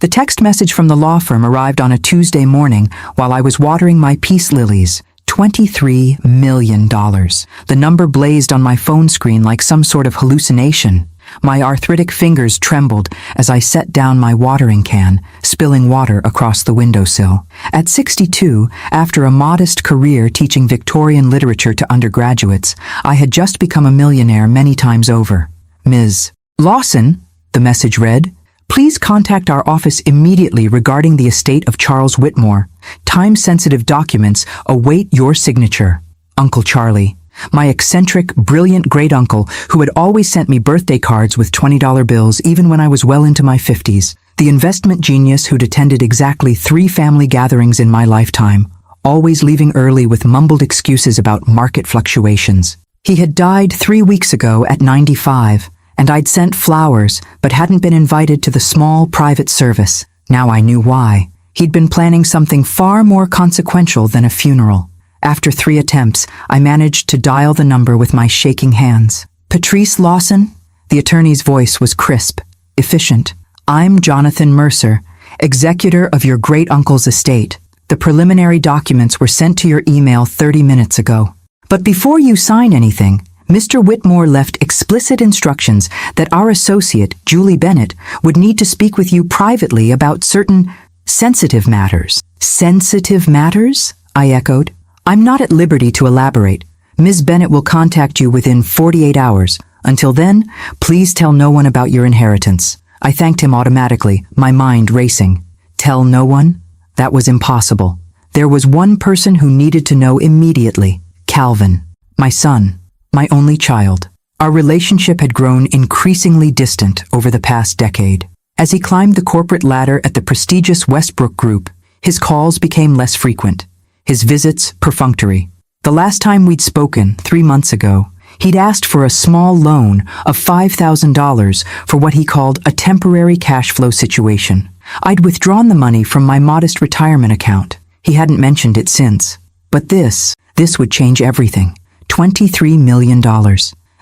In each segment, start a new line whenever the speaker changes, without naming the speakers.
The text message from the law firm arrived on a Tuesday morning while I was watering my peace lilies. $23 million. The number blazed on my phone screen like some sort of hallucination. My arthritic fingers trembled as I set down my watering can, spilling water across the windowsill. At 62, after a modest career teaching Victorian literature to undergraduates, I had just become a millionaire many times over. Ms. Lawson, the message read, please contact our office immediately regarding the estate of Charles Whitmore. Time-sensitive documents await your signature. Uncle Charlie, my eccentric, brilliant great-uncle who had always sent me birthday cards with $20 bills even when I was well into my 50s. The investment genius who'd attended exactly 3 family gatherings in my lifetime, always leaving early with mumbled excuses about market fluctuations. He had died 3 weeks ago at 95. And I'd sent flowers, but hadn't been invited to the small private service. Now I knew why. He'd been planning something far more consequential than a funeral. After 3 attempts, I managed to dial the number with my shaking hands. Patrice Lawson? The attorney's voice was crisp, efficient. I'm Jonathan Mercer, executor of your great-uncle's estate. The preliminary documents were sent to your email 30 minutes ago. But before you sign anything, Mr. Whitmore left explicit instructions that our associate, Julie Bennett, would need to speak with you privately about certain sensitive matters. Sensitive matters? I echoed. I'm not at liberty to elaborate. Ms. Bennett will contact you within 48 hours. Until then, please tell no one about your inheritance. I thanked him automatically, my mind racing. Tell no one? That was impossible. There was one person who needed to know immediately. Calvin, my son. My only child. Our relationship had grown increasingly distant over the past decade. As he climbed the corporate ladder at the prestigious Westbrook Group, his calls became less frequent, his visits perfunctory. The last time we'd spoken, 3 months ago, he'd asked for a small loan of $5,000 for what he called a temporary cash flow situation. I'd withdrawn the money from my modest retirement account. He hadn't mentioned it since. But this would change everything. $23 million.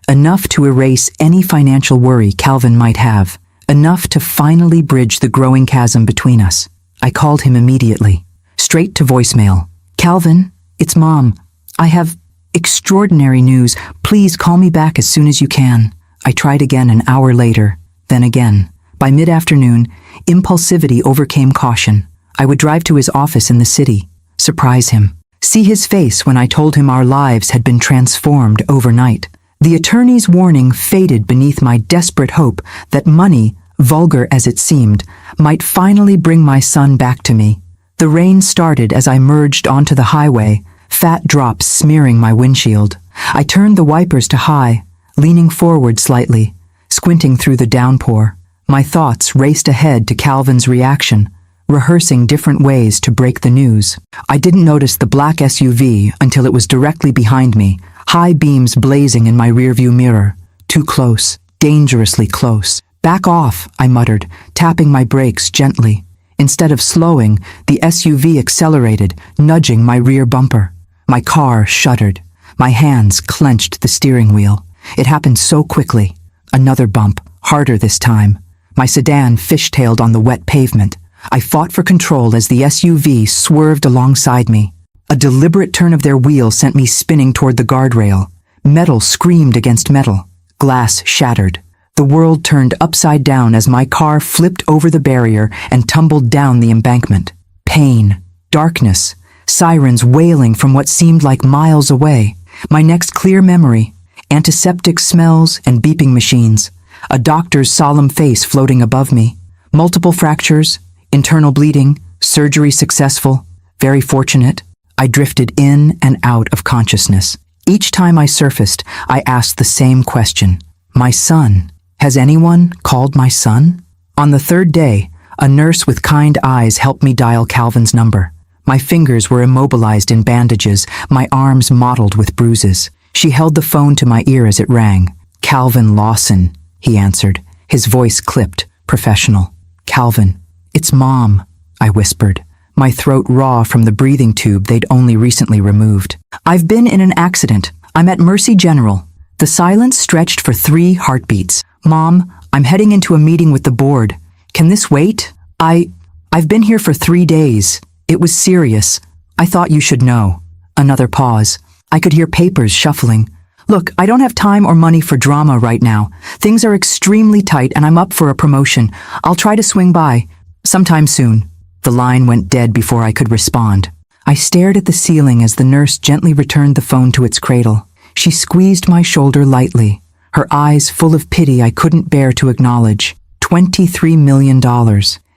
Enough to erase any financial worry Calvin might have. Enough to finally bridge the growing chasm between us. I called him immediately. Straight to voicemail. Calvin, it's Mom. I have extraordinary news. Please call me back as soon as you can. I tried again an hour later, then again. By mid-afternoon, impulsivity overcame caution. I would drive to his office in the city, surprise him. See his face when I told him our lives had been transformed overnight. The attorney's warning faded beneath my desperate hope that money, vulgar as it seemed, might finally bring my son back to me. The rain started as I merged onto the highway, fat drops smearing my windshield. I turned the wipers to high, leaning forward slightly, squinting through the downpour. My thoughts raced ahead to Calvin's reaction, rehearsing different ways to break the news. I didn't notice the black SUV until it was directly behind me, high beams blazing in my rearview mirror. Too close, dangerously close. Back off, I muttered, tapping my brakes gently. Instead of slowing, the SUV accelerated, nudging my rear bumper. My car shuddered. My hands clenched the steering wheel. It happened so quickly. Another bump, harder this time. My sedan fishtailed on the wet pavement. I fought for control as the SUV swerved alongside me. A deliberate turn of their wheel sent me spinning toward the guardrail. Metal screamed against metal. Glass shattered. The world turned upside down as my car flipped over the barrier and tumbled down the embankment. Pain, darkness, sirens wailing from what seemed like miles away. My next clear memory, antiseptic smells and beeping machines. A doctor's solemn face floating above me. Multiple fractures, internal bleeding, surgery successful, very fortunate. I drifted in and out of consciousness. Each time I surfaced, I asked the same question. My son. Has anyone called my son? On the 3rd day, a nurse with kind eyes helped me dial Calvin's number. My fingers were immobilized in bandages, my arms mottled with bruises. She held the phone to my ear as it rang. Calvin Lawson, he answered, his voice clipped, professional. Calvin. It's Mom, I whispered, my throat raw from the breathing tube they'd only recently removed. I've been in an accident. I'm at Mercy General. The silence stretched for 3 heartbeats. Mom, I'm heading into a meeting with the board. Can this wait? I've been here for 3 days. It was serious. I thought you should know. Another pause. I could hear papers shuffling. Look, I don't have time or money for drama right now. Things are extremely tight and I'm up for a promotion. I'll try to swing by. Sometime soon. The line went dead before I could respond. I stared at the ceiling as the nurse gently returned the phone to its cradle. She squeezed my shoulder lightly, her eyes full of pity I couldn't bear to acknowledge. $23 million,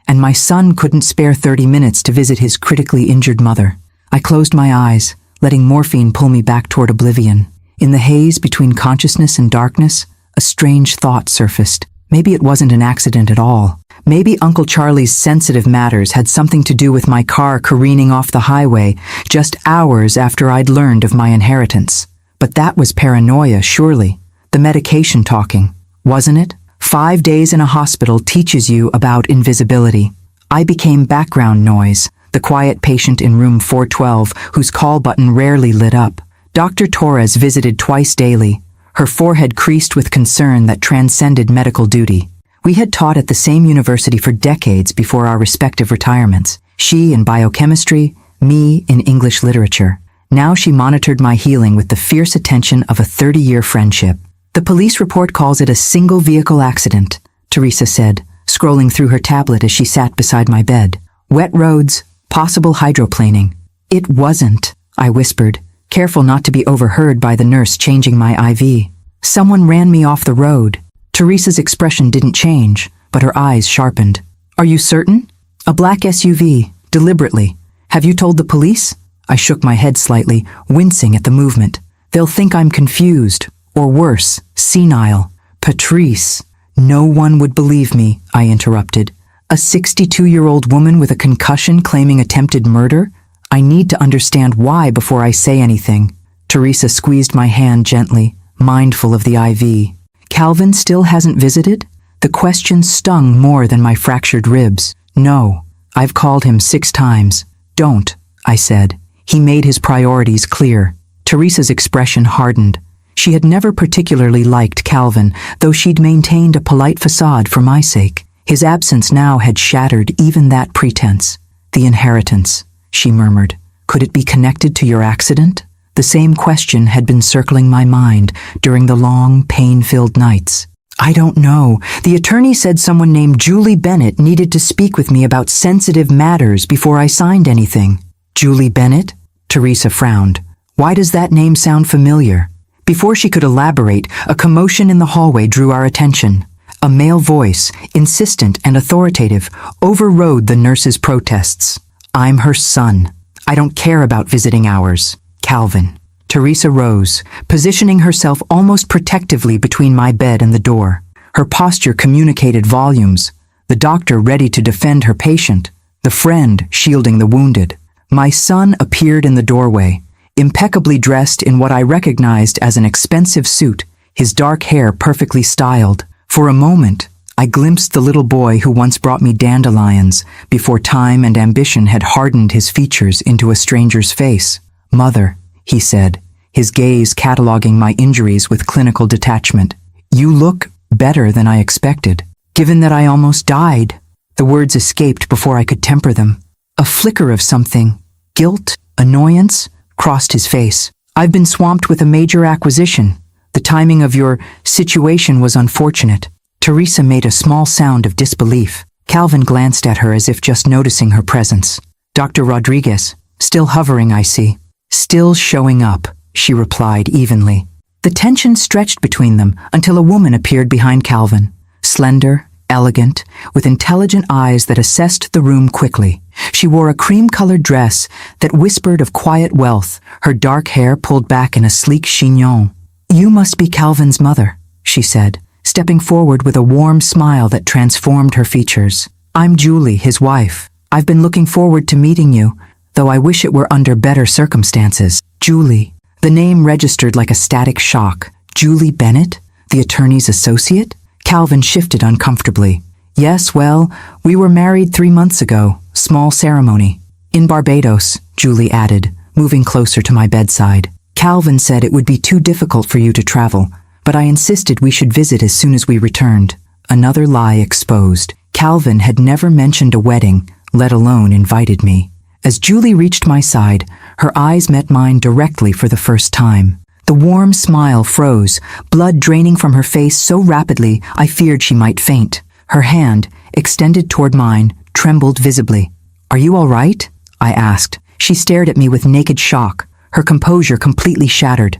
and my son couldn't spare 30 minutes to visit his critically injured mother. I closed my eyes, letting morphine pull me back toward oblivion. In the haze between consciousness and darkness, a strange thought surfaced. Maybe it wasn't an accident at all. Maybe Uncle Charlie's sensitive matters had something to do with my car careening off the highway just hours after I'd learned of my inheritance. But that was paranoia, surely. The medication talking, wasn't it? 5 days in a hospital teaches you about invisibility. I became background noise, the quiet patient in room 412 whose call button rarely lit up. Dr. Torres visited twice daily, her forehead creased with concern that transcended medical duty. We had taught at the same university for decades before our respective retirements. She in biochemistry, me in English literature. Now she monitored my healing with the fierce attention of a 30-year friendship. The police report calls it a single vehicle accident, Teresa said, scrolling through her tablet as she sat beside my bed. Wet roads, possible hydroplaning. It wasn't, I whispered, careful not to be overheard by the nurse changing my IV. Someone ran me off the road. Teresa's expression didn't change, but her eyes sharpened. Are you certain? A black SUV, deliberately. Have you told the police? I shook my head slightly, wincing at the movement. They'll think I'm confused, or worse, senile. Patrice. No one would believe me, I interrupted. A 62-year-old woman with a concussion claiming attempted murder? I need to understand why before I say anything. Teresa squeezed my hand gently, mindful of the IV. Calvin still hasn't visited? The question stung more than my fractured ribs. No, I've called him 6 times. Don't, I said. He made his priorities clear. Teresa's expression hardened. She had never particularly liked Calvin, though she'd maintained a polite facade for my sake. His absence now had shattered even that pretense. The inheritance, she murmured. Could it be connected to your accident? The same question had been circling my mind during the long, pain-filled nights. I don't know. The attorney said someone named Julie Bennett needed to speak with me about sensitive matters before I signed anything. Julie Bennett? Teresa frowned. Why does that name sound familiar? Before she could elaborate, a commotion in the hallway drew our attention. A male voice, insistent and authoritative, overrode the nurse's protests. I'm her son. I don't care about visiting hours. Calvin. Teresa rose, positioning herself almost protectively between my bed and the door. Her posture communicated volumes. The doctor ready to defend her patient, the friend shielding the wounded. My son appeared in the doorway, impeccably dressed in what I recognized as an expensive suit, his dark hair perfectly styled. For a moment, I glimpsed the little boy who once brought me dandelions before time and ambition had hardened his features into a stranger's face. Mother, he said, his gaze cataloging my injuries with clinical detachment. You look better than I expected, given that I almost died. The words escaped before I could temper them. A flicker of something, guilt, annoyance, crossed his face. I've been swamped with a major acquisition. The timing of your situation was unfortunate. Teresa made a small sound of disbelief. Calvin glanced at her as if just noticing her presence. Dr. Rodriguez, still hovering, I see. Still showing up, she replied evenly. The tension stretched between them until a woman appeared behind Calvin. Slender, elegant, with intelligent eyes that assessed the room quickly. She wore a cream-colored dress that whispered of quiet wealth, her dark hair pulled back in a sleek chignon. You must be Calvin's mother, she said, stepping forward with a warm smile that transformed her features. I'm Julie, his wife. I've been looking forward to meeting you, though I wish it were under better circumstances. Julie. The name registered like a static shock. Julie Bennett? The attorney's associate? Calvin shifted uncomfortably. Yes, well, we were married 3 months ago. Small ceremony. In Barbados, Julie added, moving closer to my bedside. Calvin said it would be too difficult for you to travel, but I insisted we should visit as soon as we returned. Another lie exposed. Calvin had never mentioned a wedding, let alone invited me. As Julie reached my side, her eyes met mine directly for the first time. The warm smile froze, blood draining from her face so rapidly I feared she might faint. Her hand, extended toward mine, trembled visibly. "Are you all right?" I asked. She stared at me with naked shock, her composure completely shattered.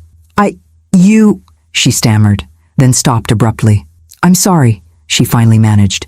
You, she stammered, then stopped abruptly. "I'm sorry," she finally managed.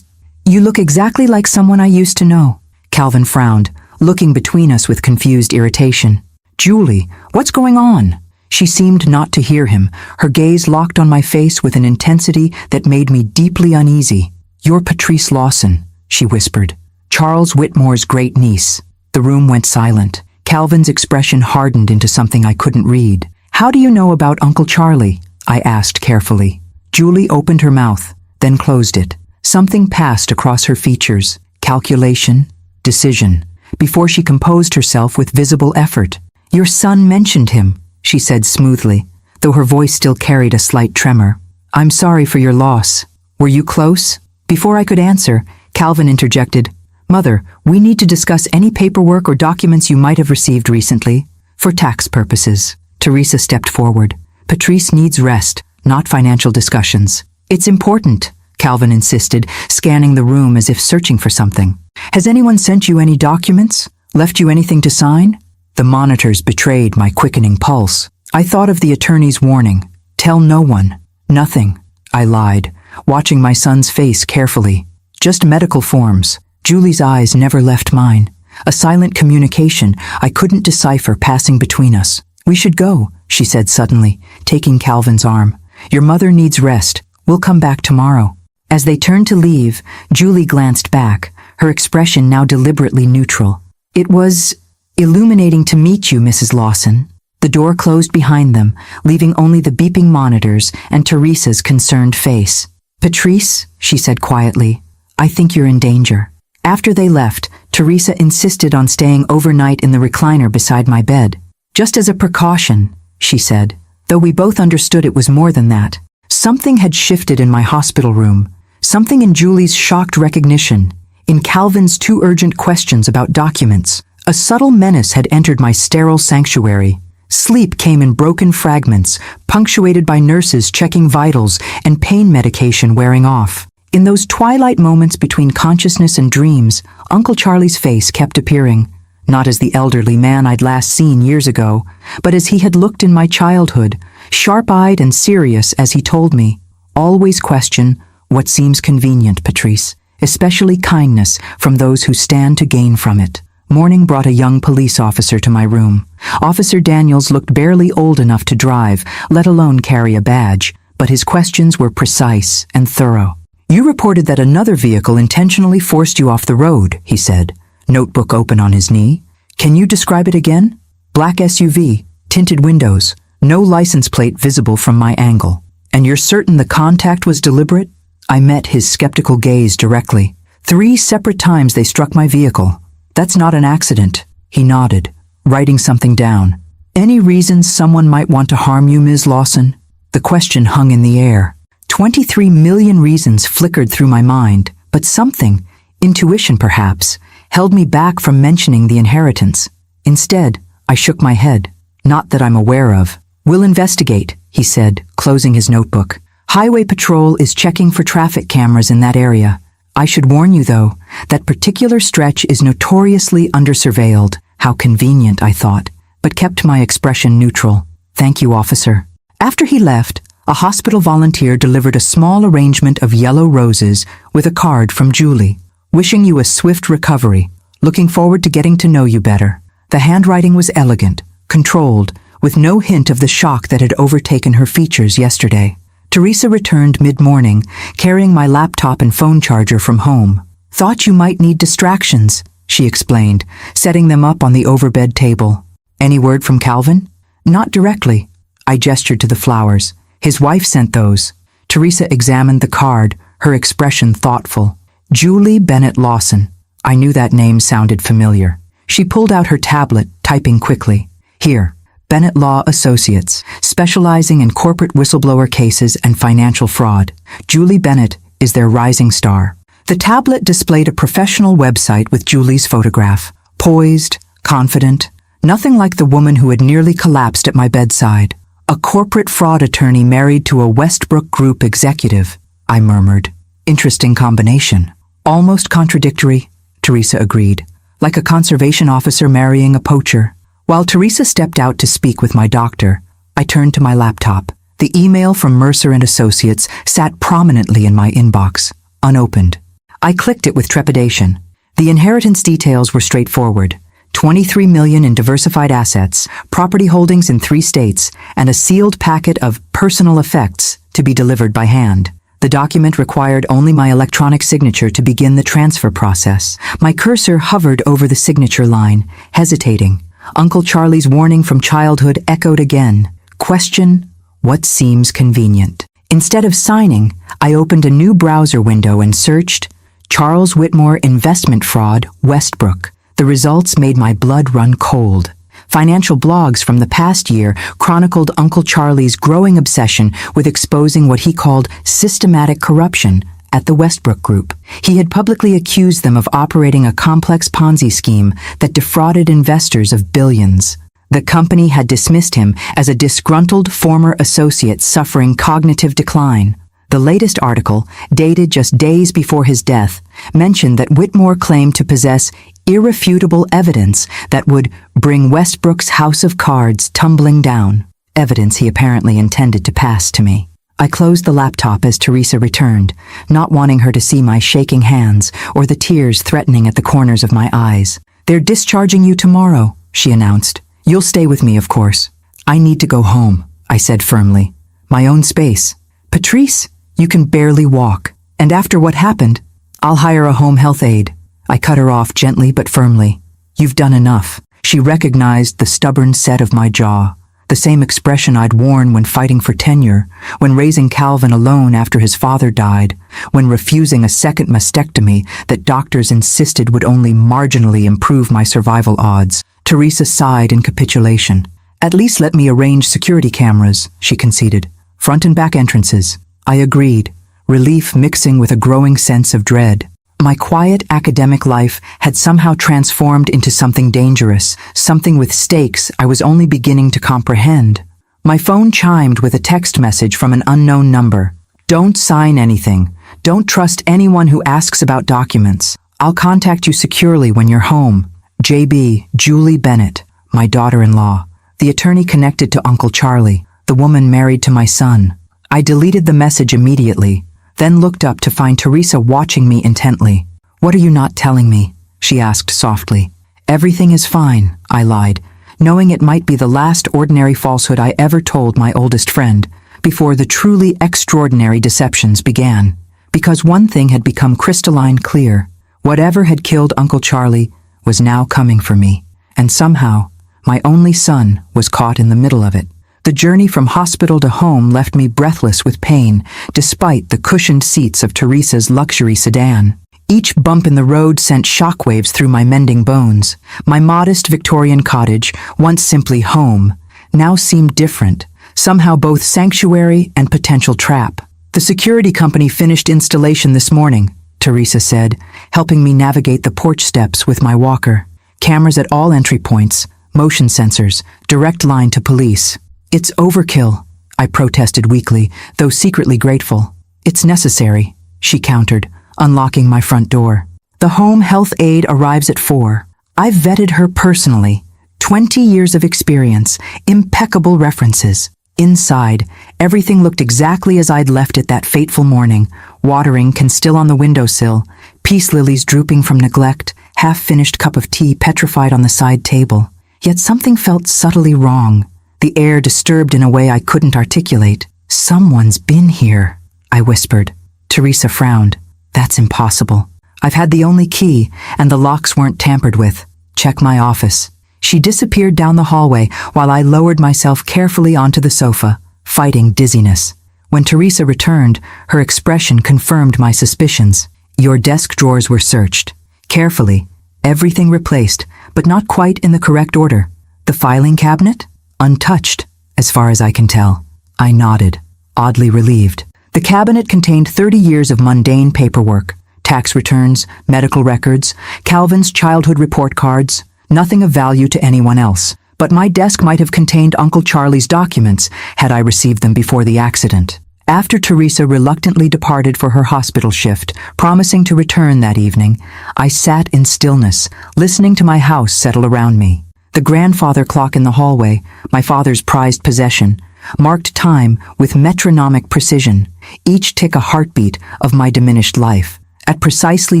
You look exactly like someone I used to know." Calvin frowned, looking between us with confused irritation. "Julie, what's going on?" She seemed not to hear him, her gaze locked on my face with an intensity that made me deeply uneasy. "You're Patrice Lawson," she whispered. "Charles Whitmore's great niece." The room went silent. Calvin's expression hardened into something I couldn't read. "How do you know about Uncle Charlie?" I asked carefully. Julie opened her mouth, then closed it. Something passed across her features, calculation, decision, before she composed herself with visible effort. "Your son mentioned him," she said smoothly, though her voice still carried a slight tremor. "I'm sorry for your loss. Were you close?" Before I could answer, Calvin interjected, "Mother, we need to discuss any paperwork or documents you might have received recently, for tax purposes." Teresa stepped forward. "Patrice needs rest, not financial discussions." "It's important," Calvin insisted, scanning the room as if searching for something. "Has anyone sent you any documents? Left you anything to sign?" The monitors betrayed my quickening pulse. I thought of the attorney's warning. "Tell no one." "Nothing," I lied, watching my son's face carefully. "Just medical forms." Julie's eyes never left mine. A silent communication I couldn't decipher passing between us. "We should go," she said suddenly, taking Calvin's arm. "Your mother needs rest. We'll come back tomorrow." As they turned to leave, Julie glanced back, her expression now deliberately neutral. "It was illuminating to meet you, Mrs. Lawson." The door closed behind them, leaving only the beeping monitors and Teresa's concerned face. "Patrice," she said quietly, "I think you're in danger." After they left, Teresa insisted on staying overnight in the recliner beside my bed. "Just as a precaution," she said, though we both understood it was more than that. Something had shifted in my hospital room, something in Julie's shocked recognition, in Calvin's too urgent questions about documents. A subtle menace had entered my sterile sanctuary. Sleep came in broken fragments, punctuated by nurses checking vitals and pain medication wearing off. In those twilight moments between consciousness and dreams, Uncle Charlie's face kept appearing, not as the elderly man I'd last seen years ago, but as he had looked in my childhood, sharp-eyed and serious as he told me, "Always question what seems convenient, Patrice, especially kindness from those who stand to gain from it." Morning brought a young police officer to my room. Officer Daniels looked barely old enough to drive, let alone carry a badge, but his questions were precise and thorough. "You reported that another vehicle intentionally forced you off the road," he said, notebook open on his knee. "Can you describe it again?" "Black SUV, tinted windows, no license plate visible from my angle." "And you're certain the contact was deliberate?" I met his skeptical gaze directly. "3 separate times they struck my vehicle. That's not an accident." He nodded, writing something down. "Any reason someone might want to harm you, Ms. Lawson?" The question hung in the air. 23 million reasons flickered through my mind, but something, intuition perhaps, held me back from mentioning the inheritance. Instead, I shook my head. "Not that I'm aware of." "We'll investigate," he said, closing his notebook. "Highway Patrol is checking for traffic cameras in that area. I should warn you, though, that particular stretch is notoriously under-surveilled." How convenient, I thought, but kept my expression neutral. "Thank you, officer." After he left, a hospital volunteer delivered a small arrangement of yellow roses with a card from Julie. "Wishing you a swift recovery. Looking forward to getting to know you better." The handwriting was elegant, controlled, with no hint of the shock that had overtaken her features yesterday. Teresa returned mid-morning, carrying my laptop and phone charger from home. "Thought you might need distractions," she explained, setting them up on the overbed table. "Any word from Calvin?" "Not directly." I gestured to the flowers. "His wife sent those." Teresa examined the card, her expression thoughtful. Julie Bennett Lawson. I knew that name sounded familiar. She pulled out her tablet, typing quickly. "Here. Bennett Law Associates, specializing in corporate whistleblower cases and financial fraud. Julie Bennett is their rising star." The tablet displayed a professional website with Julie's photograph, poised, confident, nothing like the woman who had nearly collapsed at my bedside. A corporate fraud attorney married to a Westbrook Group executive, I murmured. Interesting combination. Almost contradictory, Teresa agreed. Like a conservation officer marrying a poacher. While Teresa stepped out to speak with my doctor, I turned to my laptop. The email from Mercer and Associates sat prominently in my inbox, unopened. I clicked it with trepidation. The inheritance details were straightforward. $23 million in diversified assets, property holdings in 3 states, and a sealed packet of personal effects to be delivered by hand. The document required only my electronic signature to begin the transfer process. My cursor hovered over the signature line, hesitating. Uncle Charlie's warning from childhood echoed again. Question, what seems convenient? Instead of signing, I opened a new browser window and searched Charles Whitmore Investment Fraud, Westbrook. The results made my blood run cold. Financial blogs from the past year chronicled Uncle Charlie's growing obsession with exposing what he called systematic corruption at the Westbrook Group. He had publicly accused them of operating a complex Ponzi scheme that defrauded investors of billions. The company had dismissed him as a disgruntled former associate suffering cognitive decline. The latest article, dated just days before his death, mentioned that Whitmore claimed to possess irrefutable evidence that would bring Westbrook's house of cards tumbling down, evidence he apparently intended to pass to me. I closed the laptop as Teresa returned, not wanting her to see my shaking hands or the tears threatening at the corners of my eyes. "They're discharging you tomorrow," she announced. "You'll stay with me, of course." "I need to go home," I said firmly. "My own space." "Patrice, you can barely walk. And after what happened, I'll hire a home health aide." I cut her off gently but firmly. "You've done enough." She recognized the stubborn set of my jaw, the same expression I'd worn when fighting for tenure, when raising Calvin alone after his father died, when refusing a second mastectomy that doctors insisted would only marginally improve my survival odds. Teresa sighed in capitulation. "At least let me arrange security cameras," she conceded. "Front and back entrances." I agreed, relief mixing with a growing sense of dread. My quiet academic life had somehow transformed into something dangerous, something with stakes I was only beginning to comprehend. My phone chimed with a text message from an unknown number. "Don't sign anything. Don't trust anyone who asks about documents. I'll contact you securely when you're home. JB, Julie Bennett, my daughter-in-law, the attorney connected to Uncle Charlie, the woman married to my son." I deleted the message immediately, then looked up to find Teresa watching me intently. "What are you not telling me?" she asked softly. "Everything is fine," I lied, knowing it might be the last ordinary falsehood I ever told my oldest friend, before the truly extraordinary deceptions began. Because one thing had become crystalline clear. Whatever had killed Uncle Charlie was now coming for me, and somehow, my only son was caught in the middle of it. The journey from hospital to home left me breathless with pain, despite the cushioned seats of Teresa's luxury sedan. Each bump in the road sent shockwaves through my mending bones. My modest Victorian cottage, once simply home, now seemed different, somehow both sanctuary and potential trap. "The security company finished installation this morning," Teresa said, helping me navigate the porch steps with my walker. "Cameras at all entry points, motion sensors, direct line to police." "It's overkill," I protested weakly, though secretly grateful. "It's necessary," she countered, unlocking my front door. "The home health aide arrives at 4. I've vetted her personally. 20 years of experience, impeccable references. Inside, everything looked exactly as I'd left it that fateful morning. Watering can still on the windowsill, peace lilies drooping from neglect, half-finished cup of tea petrified on the side table. Yet something felt subtly wrong. The air disturbed in a way I couldn't articulate. "Someone's been here," I whispered. Teresa frowned. "That's impossible. I've had the only key, and the locks weren't tampered with. Check my office." She disappeared down the hallway while I lowered myself carefully onto the sofa, fighting dizziness. When Teresa returned, her expression confirmed my suspicions. "Your desk drawers were searched. Carefully, everything replaced, but not quite in the correct order. The filing cabinet? Untouched, as far as I can tell." I nodded, oddly relieved. The cabinet contained 30 years of mundane paperwork, tax returns, medical records, Calvin's childhood report cards, nothing of value to anyone else. But my desk might have contained Uncle Charlie's documents had I received them before the accident. After Teresa reluctantly departed for her hospital shift, promising to return that evening, I sat in stillness, listening to my house settle around me. The grandfather clock in the hallway, my father's prized possession, marked time with metronomic precision, each tick a heartbeat of my diminished life. At precisely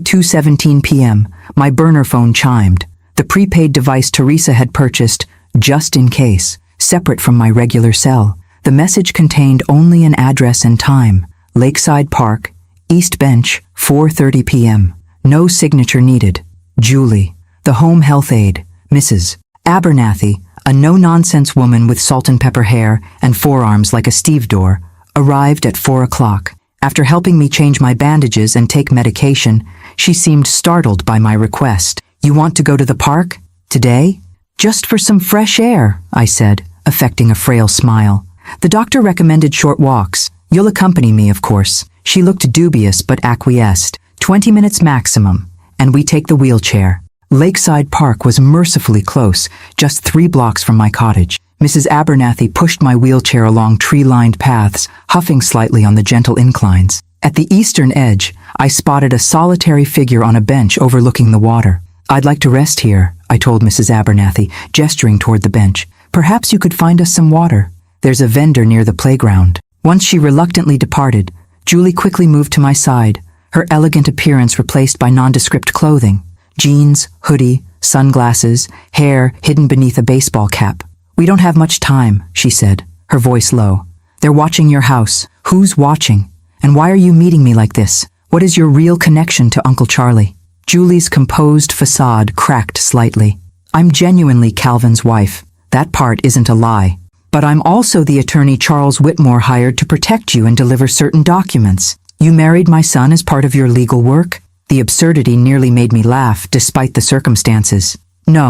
2:17 p.m., my burner phone chimed, the prepaid device Teresa had purchased, just in case, separate from my regular cell. The message contained only an address and time, Lakeside Park, East Bench, 4:30 p.m. No signature needed. Julie, the home health aide, Mrs. Abernathy, a no-nonsense woman with salt and pepper hair and forearms like a stevedore, arrived at 4 o'clock. After helping me change my bandages and take medication, she seemed startled by my request. "You want to go to the park? Today?" "Just for some fresh air," I said, affecting a frail smile. "The doctor recommended short walks. You'll accompany me, of course." She looked dubious but acquiesced. 20 minutes maximum, and we take the wheelchair. Lakeside Park was mercifully close, just 3 blocks from my cottage. Mrs. Abernathy pushed my wheelchair along tree-lined paths, huffing slightly on the gentle inclines. At the eastern edge, I spotted a solitary figure on a bench overlooking the water. "I'd like to rest here," I told Mrs. Abernathy, gesturing toward the bench. "Perhaps you could find us some water. There's a vendor near the playground." Once she reluctantly departed, Julie quickly moved to my side, her elegant appearance replaced by nondescript clothing. Jeans, hoodie, sunglasses, hair hidden beneath a baseball cap. "We don't have much time," she said, her voice low. "They're watching your house. Who's watching? And why are you meeting me like this? What is your real connection to Uncle Charlie?" Julie's composed facade cracked slightly. "I'm genuinely Calvin's wife. That part isn't a lie. But I'm also the attorney Charles Whitmore hired to protect you and deliver certain documents. You married my son as part of your legal work?" The absurdity nearly made me laugh, despite the circumstances. "No,"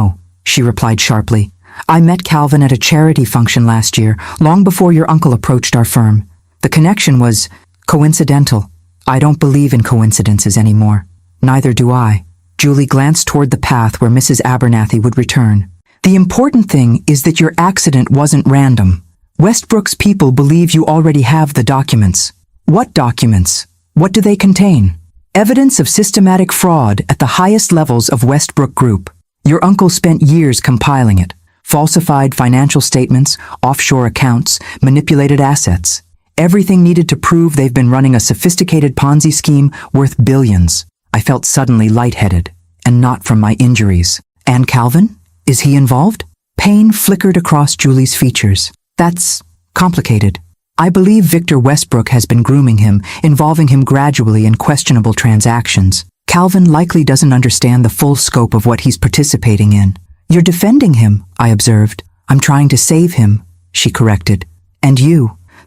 she replied sharply. "I met Calvin at a charity function last year, long before your uncle approached our firm. The connection was coincidental. I don't believe in coincidences anymore." "Neither do I." Julie glanced toward the path where Mrs. Abernathy would return. "The important thing is that your accident wasn't random. Westbrook's people believe you already have the documents." "What documents? What do they contain?" "Evidence of systematic fraud at the highest levels of Westbrook Group. Your uncle spent years compiling it. Falsified financial statements, offshore accounts, manipulated assets. Everything needed to prove they've been running a sophisticated Ponzi scheme worth billions." I felt suddenly lightheaded, and not from my injuries. "And Calvin? Is he involved?" Pain flickered across Julie's features. "That's complicated. I believe Victor Westbrook has been grooming him, involving him gradually in questionable transactions. Calvin likely doesn't understand the full scope of what he's participating in." "You're defending him," I observed. "I'm trying to save him," she corrected. "And you.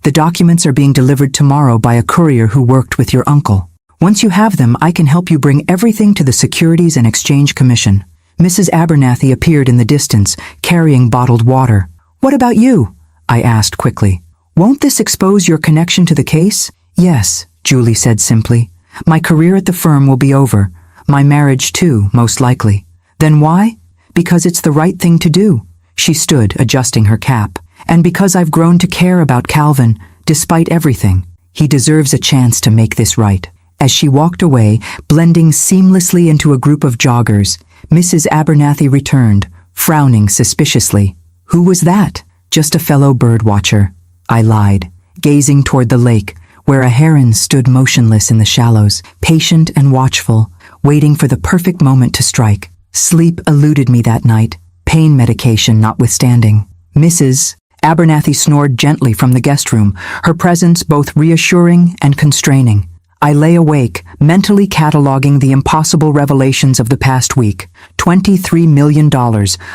The documents are being delivered tomorrow by a courier who worked with your uncle. Once you have them, I can help you bring everything to the Securities and Exchange Commission." Mrs. Abernathy appeared in the distance, carrying bottled water. "What about you?" I asked quickly. "Won't this expose your connection to the case?" "Yes," Julie said simply. "My career at the firm will be over. My marriage too, most likely." "Then why?" "Because it's the right thing to do." She stood, adjusting her cap. "And because I've grown to care about Calvin, despite everything. He deserves a chance to make this right." As she walked away, blending seamlessly into a group of joggers, Mrs. Abernathy returned, frowning suspiciously. "Who was that?" "Just a fellow bird watcher," I lied, gazing toward the lake, where a heron stood motionless in the shallows, patient and watchful, waiting for the perfect moment to strike. Sleep eluded me that night, pain medication notwithstanding. Mrs. Abernathy snored gently from the guest room, her presence both reassuring and constraining. I lay awake, mentally cataloging the impossible revelations of the past week. $23 million,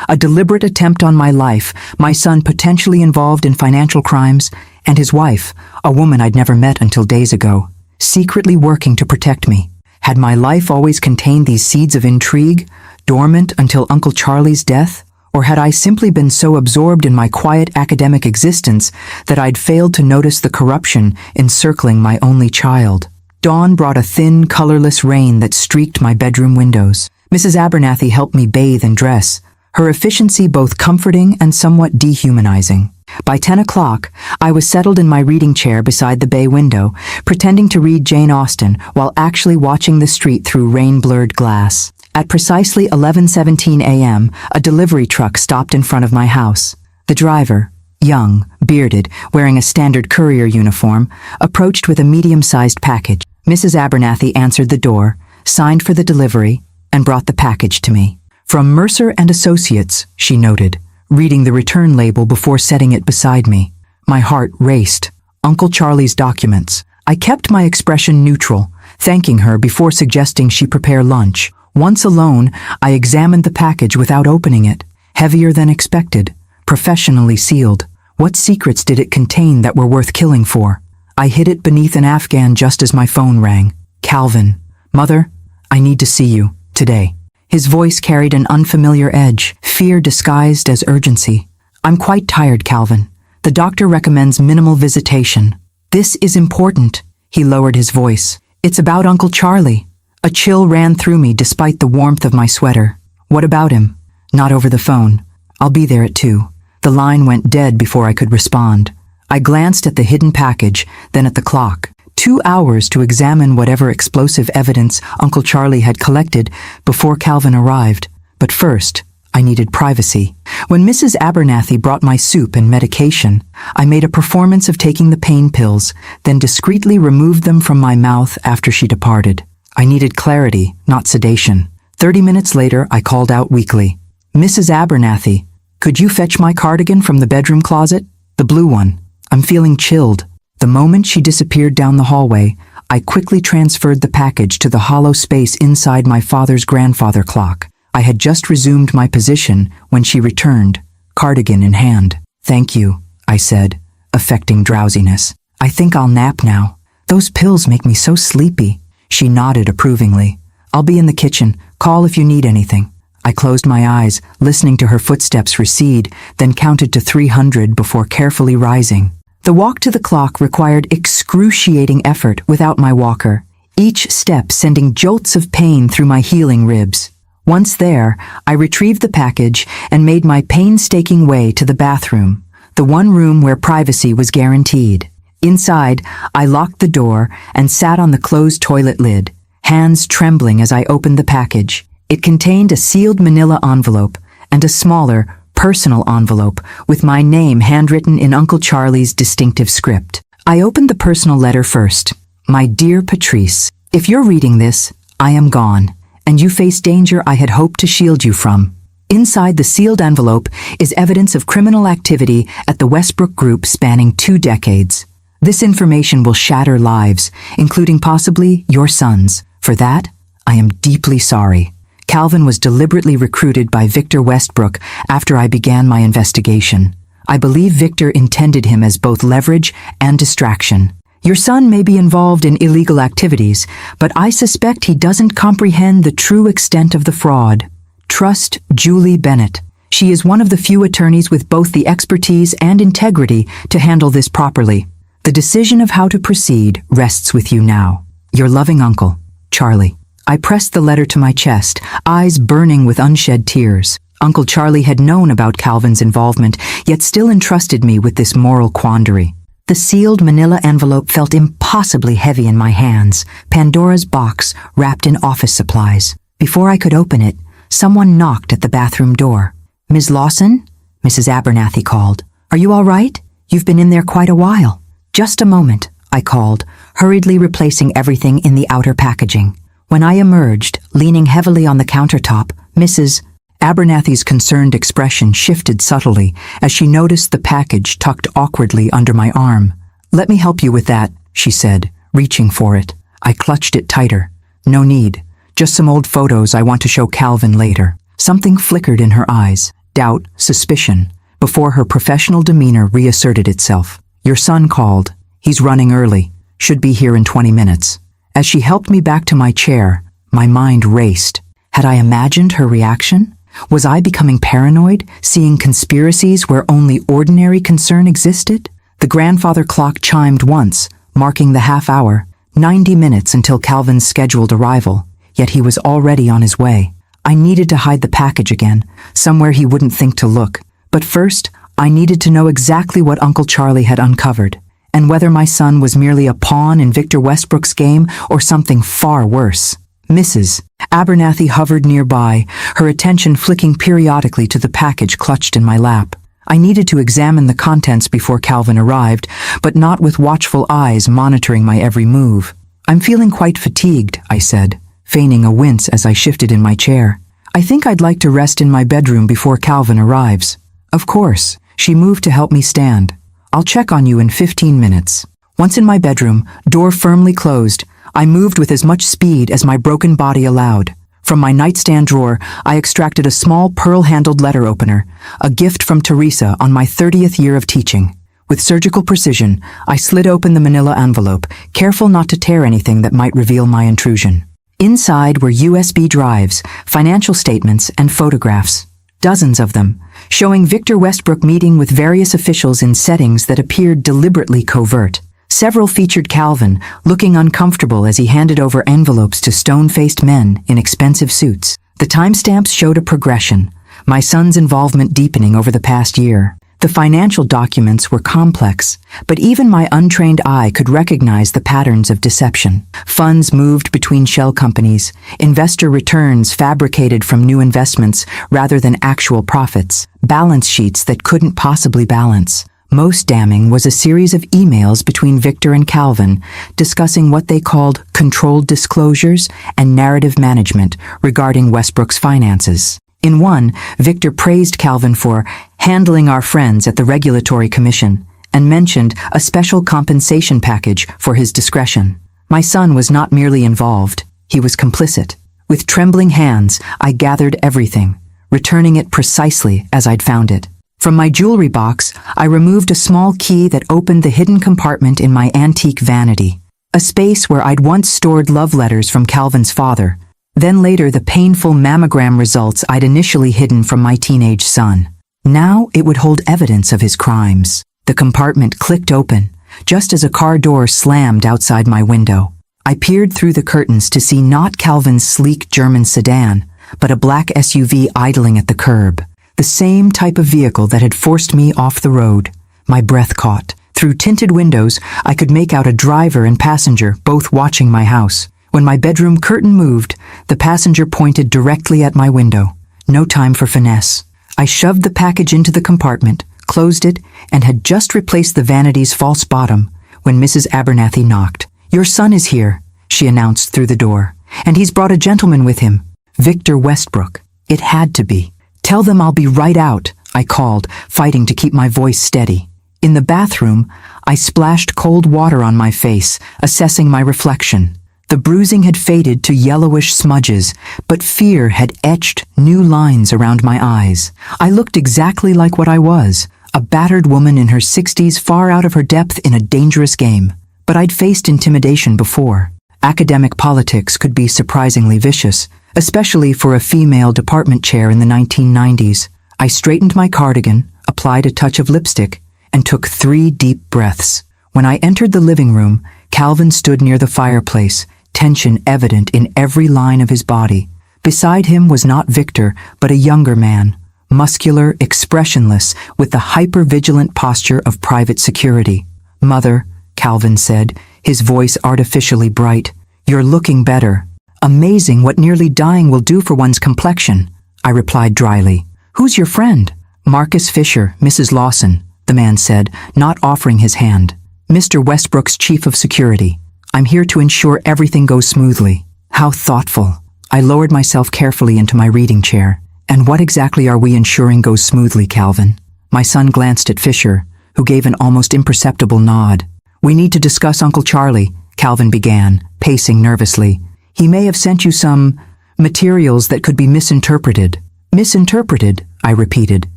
a deliberate attempt on my life, my son potentially involved in financial crimes, and his wife, a woman I'd never met until days ago, secretly working to protect me. Had my life always contained these seeds of intrigue, dormant until Uncle Charlie's death? Or had I simply been so absorbed in my quiet academic existence that I'd failed to notice the corruption encircling my only child? Dawn brought a thin, colorless rain that streaked my bedroom windows. Mrs. Abernathy helped me bathe and dress, her efficiency both comforting and somewhat dehumanizing. By 10 o'clock, I was settled in my reading chair beside the bay window, pretending to read Jane Austen while actually watching the street through rain-blurred glass. At precisely 11:17 a.m., a delivery truck stopped in front of my house. The driver, young, bearded, wearing a standard courier uniform, approached with a medium-sized package. Mrs. Abernathy answered the door, signed for the delivery, and brought the package to me. "From Mercer and Associates," she noted, reading the return label before setting it beside me. My heart raced. Uncle Charlie's documents. I kept my expression neutral, thanking her before suggesting she prepare lunch. Once alone, I examined the package without opening it. Heavier than expected, professionally sealed. What secrets did it contain that were worth killing for? I hid it beneath an Afghan just as my phone rang. "Calvin. Mother, I need to see you, today." His voice carried an unfamiliar edge, fear disguised as urgency. "I'm quite tired, Calvin. The doctor recommends minimal visitation." "This is important," he lowered his voice. "It's about Uncle Charlie." A chill ran through me despite the warmth of my sweater. "What about him?" "Not over the phone. I'll be there at 2. The line went dead before I could respond. I glanced at the hidden package, then at the clock. 2 hours to examine whatever explosive evidence Uncle Charlie had collected before Calvin arrived. But first, I needed privacy. When Mrs. Abernathy brought my soup and medication, I made a performance of taking the pain pills, then discreetly removed them from my mouth after she departed. I needed clarity, not sedation. 30 minutes later, I called out weakly, "Mrs. Abernathy, could you fetch my cardigan from the bedroom closet? The blue one. I'm feeling chilled." The moment she disappeared down the hallway, I quickly transferred the package to the hollow space inside my father's grandfather clock. I had just resumed my position when she returned, cardigan in hand. "Thank you," I said, affecting drowsiness. "I think I'll nap now. Those pills make me so sleepy." She nodded approvingly. "I'll be in the kitchen. Call if you need anything." I closed my eyes, listening to her footsteps recede, then counted to 300 before carefully rising. The walk to the clock required excruciating effort without my walker, each step sending jolts of pain through my healing ribs. Once there, I retrieved the package and made my painstaking way to the bathroom, the one room where privacy was guaranteed. Inside, I locked the door and sat on the closed toilet lid, hands trembling as I opened the package. It contained a sealed manila envelope and a smaller, personal envelope with my name handwritten in Uncle Charlie's distinctive script. I opened the personal letter first. "My dear Patrice, if you're reading this, I am gone, and you face danger I had hoped to shield you from." Inside the sealed envelope is evidence of criminal activity at the Westbrook Group spanning 2 decades. This information will shatter lives, including possibly your son's. For that, I am deeply sorry. Calvin was deliberately recruited by Victor Westbrook after I began my investigation. I believe Victor intended him as both leverage and distraction. Your son may be involved in illegal activities, but I suspect he doesn't comprehend the true extent of the fraud. Trust Julie Bennett. She is one of the few attorneys with both the expertise and integrity to handle this properly. The decision of how to proceed rests with you now. Your loving uncle, Charlie. I pressed the letter to my chest, eyes burning with unshed tears. Uncle Charlie had known about Calvin's involvement, yet still entrusted me with this moral quandary. The sealed manila envelope felt impossibly heavy in my hands, Pandora's box wrapped in office supplies. Before I could open it, someone knocked at the bathroom door. "Ms. Lawson?" Mrs. Abernathy called. "Are you all right? You've been in there quite a while." "Just a moment," I called, hurriedly replacing everything in the outer packaging. When I emerged, leaning heavily on the countertop, Mrs. Abernathy's concerned expression shifted subtly as she noticed the package tucked awkwardly under my arm. "Let me help you with that," she said, reaching for it. I clutched it tighter. "No need. Just some old photos I want to show Calvin later." Something flickered in her eyes, doubt, suspicion, before her professional demeanor reasserted itself. "Your son called. He's running early. Should be here in 20 minutes. As she helped me back to my chair, my mind raced. Had I imagined her reaction? Was I becoming paranoid, seeing conspiracies where only ordinary concern existed? The grandfather clock chimed once, marking the half hour. 90 minutes until Calvin's scheduled arrival, yet he was already on his way. I needed to hide the package again, somewhere he wouldn't think to look. But first, I needed to know exactly what Uncle Charlie had uncovered, and whether my son was merely a pawn in Victor Westbrook's game or something far worse. Mrs. Abernathy hovered nearby, her attention flicking periodically to the package clutched in my lap. I needed to examine the contents before Calvin arrived, but not with watchful eyes monitoring my every move. "I'm feeling quite fatigued," I said, feigning a wince as I shifted in my chair. "I think I'd like to rest in my bedroom before Calvin arrives." "Of course." She moved to help me stand. "I'll check on you in 15 minutes." Once in my bedroom, door firmly closed, I moved with as much speed as my broken body allowed. From my nightstand drawer, I extracted a small pearl-handled letter opener, a gift from Teresa on my 30th year of teaching. With surgical precision, I slid open the manila envelope, careful not to tear anything that might reveal my intrusion. Inside were USB drives, financial statements, and photographs. Dozens of them, showing Victor Westbrook meeting with various officials in settings that appeared deliberately covert. Several featured Calvin, looking uncomfortable as he handed over envelopes to stone-faced men in expensive suits. The timestamps showed a progression, my son's involvement deepening over the past year. The financial documents were complex, but even my untrained eye could recognize the patterns of deception. Funds moved between shell companies, investor returns fabricated from new investments rather than actual profits, balance sheets that couldn't possibly balance. Most damning was a series of emails between Victor and Calvin discussing what they called controlled disclosures and narrative management regarding Westbrook's finances. In one, Victor praised Calvin for handling our friends at the Regulatory Commission and mentioned a special compensation package for his discretion. My son was not merely involved, he was complicit. With trembling hands, I gathered everything, returning it precisely as I'd found it. From my jewelry box, I removed a small key that opened the hidden compartment in my antique vanity, a space where I'd once stored love letters from Calvin's father, then later the painful mammogram results I'd initially hidden from my teenage son. Now it would hold evidence of his crimes. The compartment clicked open, just as a car door slammed outside my window. I peered through the curtains to see not Calvin's sleek German sedan, but a black SUV idling at the curb. The same type of vehicle that had forced me off the road. My breath caught. Through tinted windows, I could make out a driver and passenger both watching my house. When my bedroom curtain moved, the passenger pointed directly at my window. No time for finesse. I shoved the package into the compartment, closed it, and had just replaced the vanity's false bottom when Mrs. Abernathy knocked. "Your son is here," she announced through the door, "and he's brought a gentleman with him. Victor Westbrook." It had to be. "Tell them I'll be right out," I called, fighting to keep my voice steady. In the bathroom, I splashed cold water on my face, assessing my reflection. The bruising had faded to yellowish smudges, but fear had etched new lines around my eyes. I looked exactly like what I was, a battered woman in her 60s far out of her depth in a dangerous game. But I'd faced intimidation before. Academic politics could be surprisingly vicious, especially for a female department chair in the 1990s. I straightened my cardigan, applied a touch of lipstick, and took 3 deep breaths. When I entered the living room, Calvin stood near the fireplace, tension evident in every line of his body. Beside him was not Victor, but a younger man, muscular, expressionless, with the hyper-vigilant posture of private security. "Mother," Calvin said, his voice artificially bright, "you're looking better." "Amazing what nearly dying will do for one's complexion," I replied dryly. "Who's your friend?" "Marcus Fisher, Mrs. Lawson," the man said, not offering his hand. "Mr. Westbrook's chief of security. I'm here to ensure everything goes smoothly." How thoughtful. I lowered myself carefully into my reading chair. "And what exactly are we ensuring goes smoothly, Calvin?" My son glanced at Fisher, who gave an almost imperceptible nod. "We need to discuss Uncle Charlie," Calvin began, pacing nervously. "He may have sent you some materials that could be misinterpreted." "Misinterpreted," I repeated.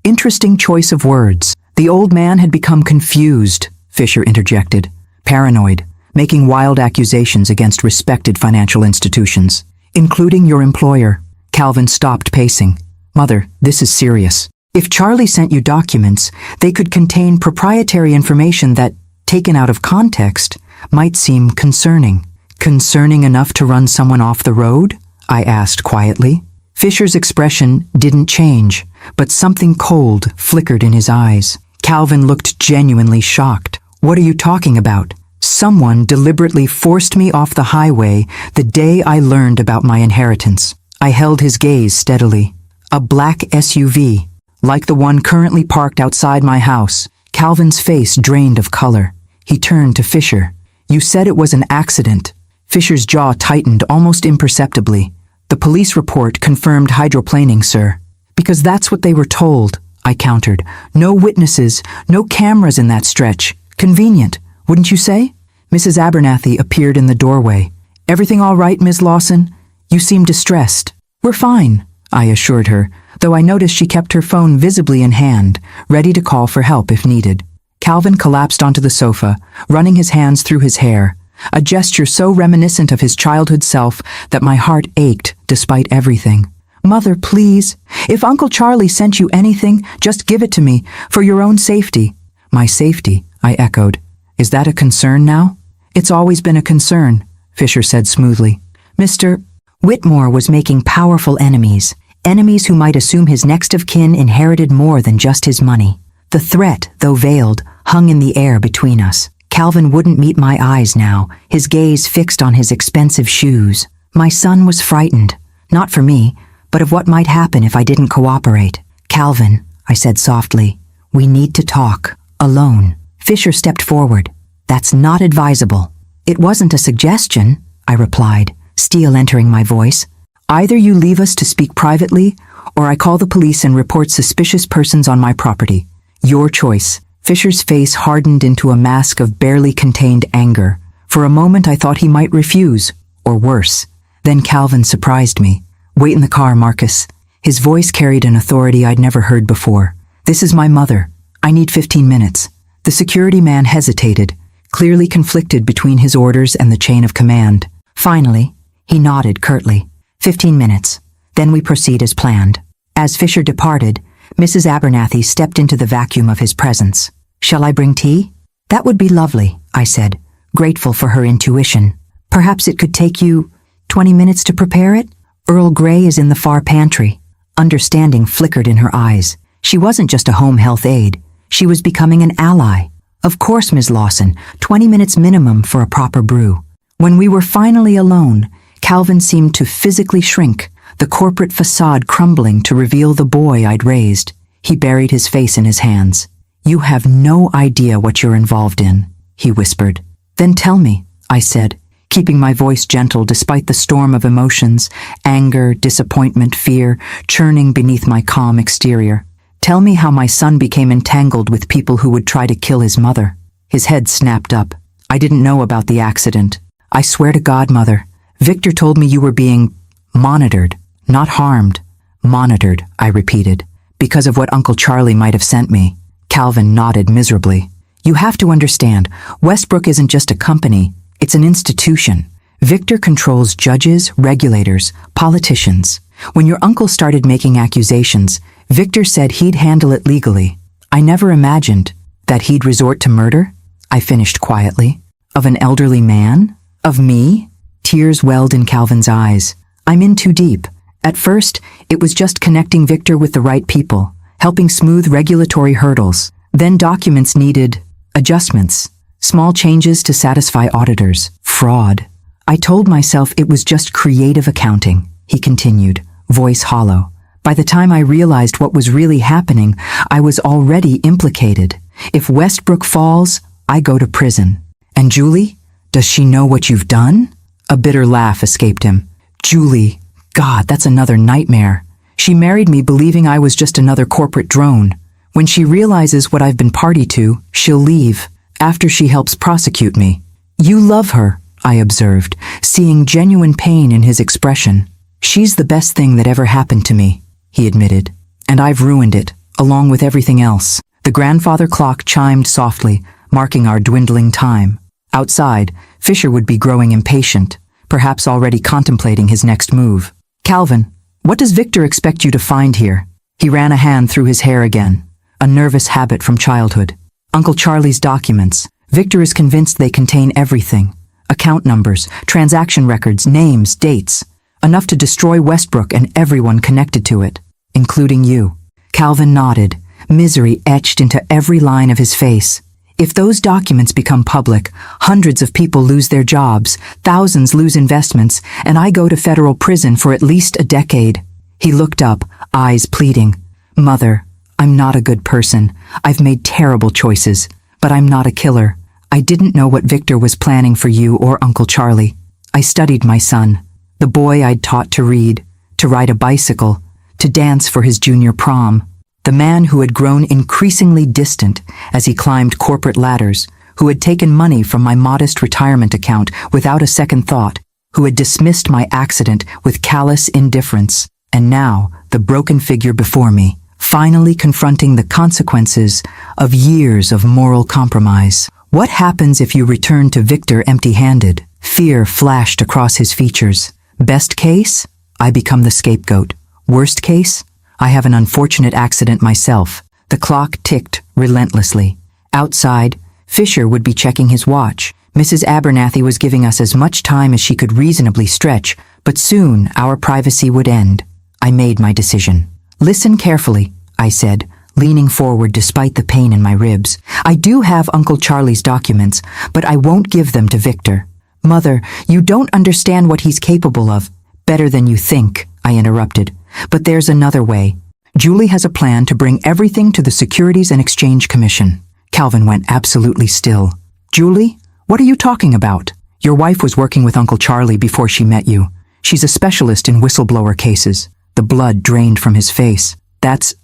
Interesting choice of words. The old man had become confused, Fisher interjected. "Paranoid, making wild accusations against respected financial institutions, including your employer." Calvin stopped pacing. "Mother, this is serious. If Charlie sent you documents, they could contain proprietary information that, taken out of context, might seem concerning." Concerning enough to run someone off the road? I asked quietly. Fisher's expression didn't change, but something cold flickered in his eyes. Calvin looked genuinely shocked. What are you talking about? Someone deliberately forced me off the highway the day I learned about my inheritance. I held his gaze steadily. A black SUV, like the one currently parked outside my house. Calvin's face drained of color. He turned to Fisher. You said it was an accident. Fisher's jaw tightened almost imperceptibly. The police report confirmed hydroplaning, sir. Because that's what they were told, I countered. No witnesses, no cameras in that stretch. Convenient, wouldn't you say? Mrs. Abernathy appeared in the doorway. Everything all right, Ms. Lawson? You seem distressed. We're fine, I assured her, though I noticed she kept her phone visibly in hand, ready to call for help if needed. Calvin collapsed onto the sofa, running his hands through his hair, a gesture so reminiscent of his childhood self that my heart ached despite everything. Mother, please, if Uncle Charlie sent you anything, just give it to me, for your own safety. My safety, I echoed. Is that a concern now? It's always been a concern, Fisher said smoothly. Mr. Whitmore was making powerful enemies, enemies who might assume his next of kin inherited more than just his money. The threat, though veiled, hung in the air between us. Calvin wouldn't meet my eyes now, his gaze fixed on his expensive shoes. My son was frightened, not for me, but of what might happen if I didn't cooperate. Calvin, I said softly, we need to talk, alone. Fisher stepped forward. That's not advisable. It wasn't a suggestion, I replied, steel entering my voice. Either you leave us to speak privately, or I call the police and report suspicious persons on my property. Your choice. Fisher's face hardened into a mask of barely contained anger. For a moment I thought he might refuse, or worse. Then Calvin surprised me. Wait in the car, Marcus. His voice carried an authority I'd never heard before. This is my mother. I need 15 minutes. The security man hesitated, clearly conflicted between his orders and the chain of command. Finally, he nodded curtly. 15 minutes. Then we proceed as planned. As Fisher departed, Mrs. Abernathy stepped into the vacuum of his presence. Shall I bring tea? That would be lovely, I said, grateful for her intuition. Perhaps it could take you 20 minutes to prepare it? Earl Grey is in the far pantry. Understanding flickered in her eyes. She wasn't just a home health aide. She was becoming an ally. Of course, Ms. Lawson, 20 minutes minimum for a proper brew. When we were finally alone, Calvin seemed to physically shrink, the corporate facade crumbling to reveal the boy I'd raised. He buried his face in his hands. You have no idea what you're involved in, he whispered. Then tell me, I said, keeping my voice gentle despite the storm of emotions, anger, disappointment, fear, churning beneath my calm exterior. Tell me how my son became entangled with people who would try to kill his mother. His head snapped up. I didn't know about the accident. I swear to God, Mother, Victor told me you were being monitored, not harmed. Monitored, I repeated, because of what Uncle Charlie might have sent me. Calvin nodded miserably. You have to understand, Westbrook isn't just a company, it's an institution. Victor controls judges, regulators, politicians. When your uncle started making accusations, Victor said he'd handle it legally. I never imagined that he'd resort to murder, I finished quietly. Of an elderly man? Of me? Tears welled in Calvin's eyes. I'm in too deep. At first, it was just connecting Victor with the right people, helping smooth regulatory hurdles. Then documents needed adjustments, small changes to satisfy auditors. Fraud. I told myself it was just creative accounting, he continued, voice hollow. By the time I realized what was really happening, I was already implicated. If Westbrook falls, I go to prison. And Julie? Does she know what you've done? A bitter laugh escaped him. Julie, God, that's another nightmare. She married me believing I was just another corporate drone. When she realizes what I've been party to, she'll leave, after she helps prosecute me. You love her, I observed, seeing genuine pain in his expression. She's the best thing that ever happened to me, he admitted. And I've ruined it, along with everything else. The grandfather clock chimed softly, marking our dwindling time. Outside, Fisher would be growing impatient, perhaps already contemplating his next move. Calvin, what does Victor expect you to find here? He ran a hand through his hair again, a nervous habit from childhood. Uncle Charlie's documents. Victor is convinced they contain everything. Account numbers, transaction records, names, dates. Enough to destroy Westbrook and everyone connected to it, including you. Calvin nodded, misery etched into every line of his face. If those documents become public, hundreds of people lose their jobs, thousands lose investments, and I go to federal prison for at least a decade. He looked up, eyes pleading. Mother, I'm not a good person. I've made terrible choices, but I'm not a killer. I didn't know what Victor was planning for you or Uncle Charlie. I studied my son, the boy I'd taught to read, to ride a bicycle, to dance for his junior prom. The man who had grown increasingly distant as he climbed corporate ladders, who had taken money from my modest retirement account without a second thought, who had dismissed my accident with callous indifference, and now the broken figure before me, finally confronting the consequences of years of moral compromise. What happens if you return to Victor empty-handed? Fear flashed across his features. Best case, I become the scapegoat. Worst case, I have an unfortunate accident myself. The clock ticked relentlessly. Outside, Fisher would be checking his watch. Mrs. Abernathy was giving us as much time as she could reasonably stretch, but soon our privacy would end. I made my decision. Listen carefully, I said, leaning forward despite the pain in my ribs. I do have Uncle Charlie's documents, but I won't give them to Victor. Mother, you don't understand what he's capable of. Better than you think, I interrupted. But there's another way. Julie has a plan to bring everything to the Securities and Exchange Commission. Calvin went absolutely still. Julie? What are you talking about? Your wife was working with Uncle Charlie before she met you. She's a specialist in whistleblower cases. The blood drained from his face. That's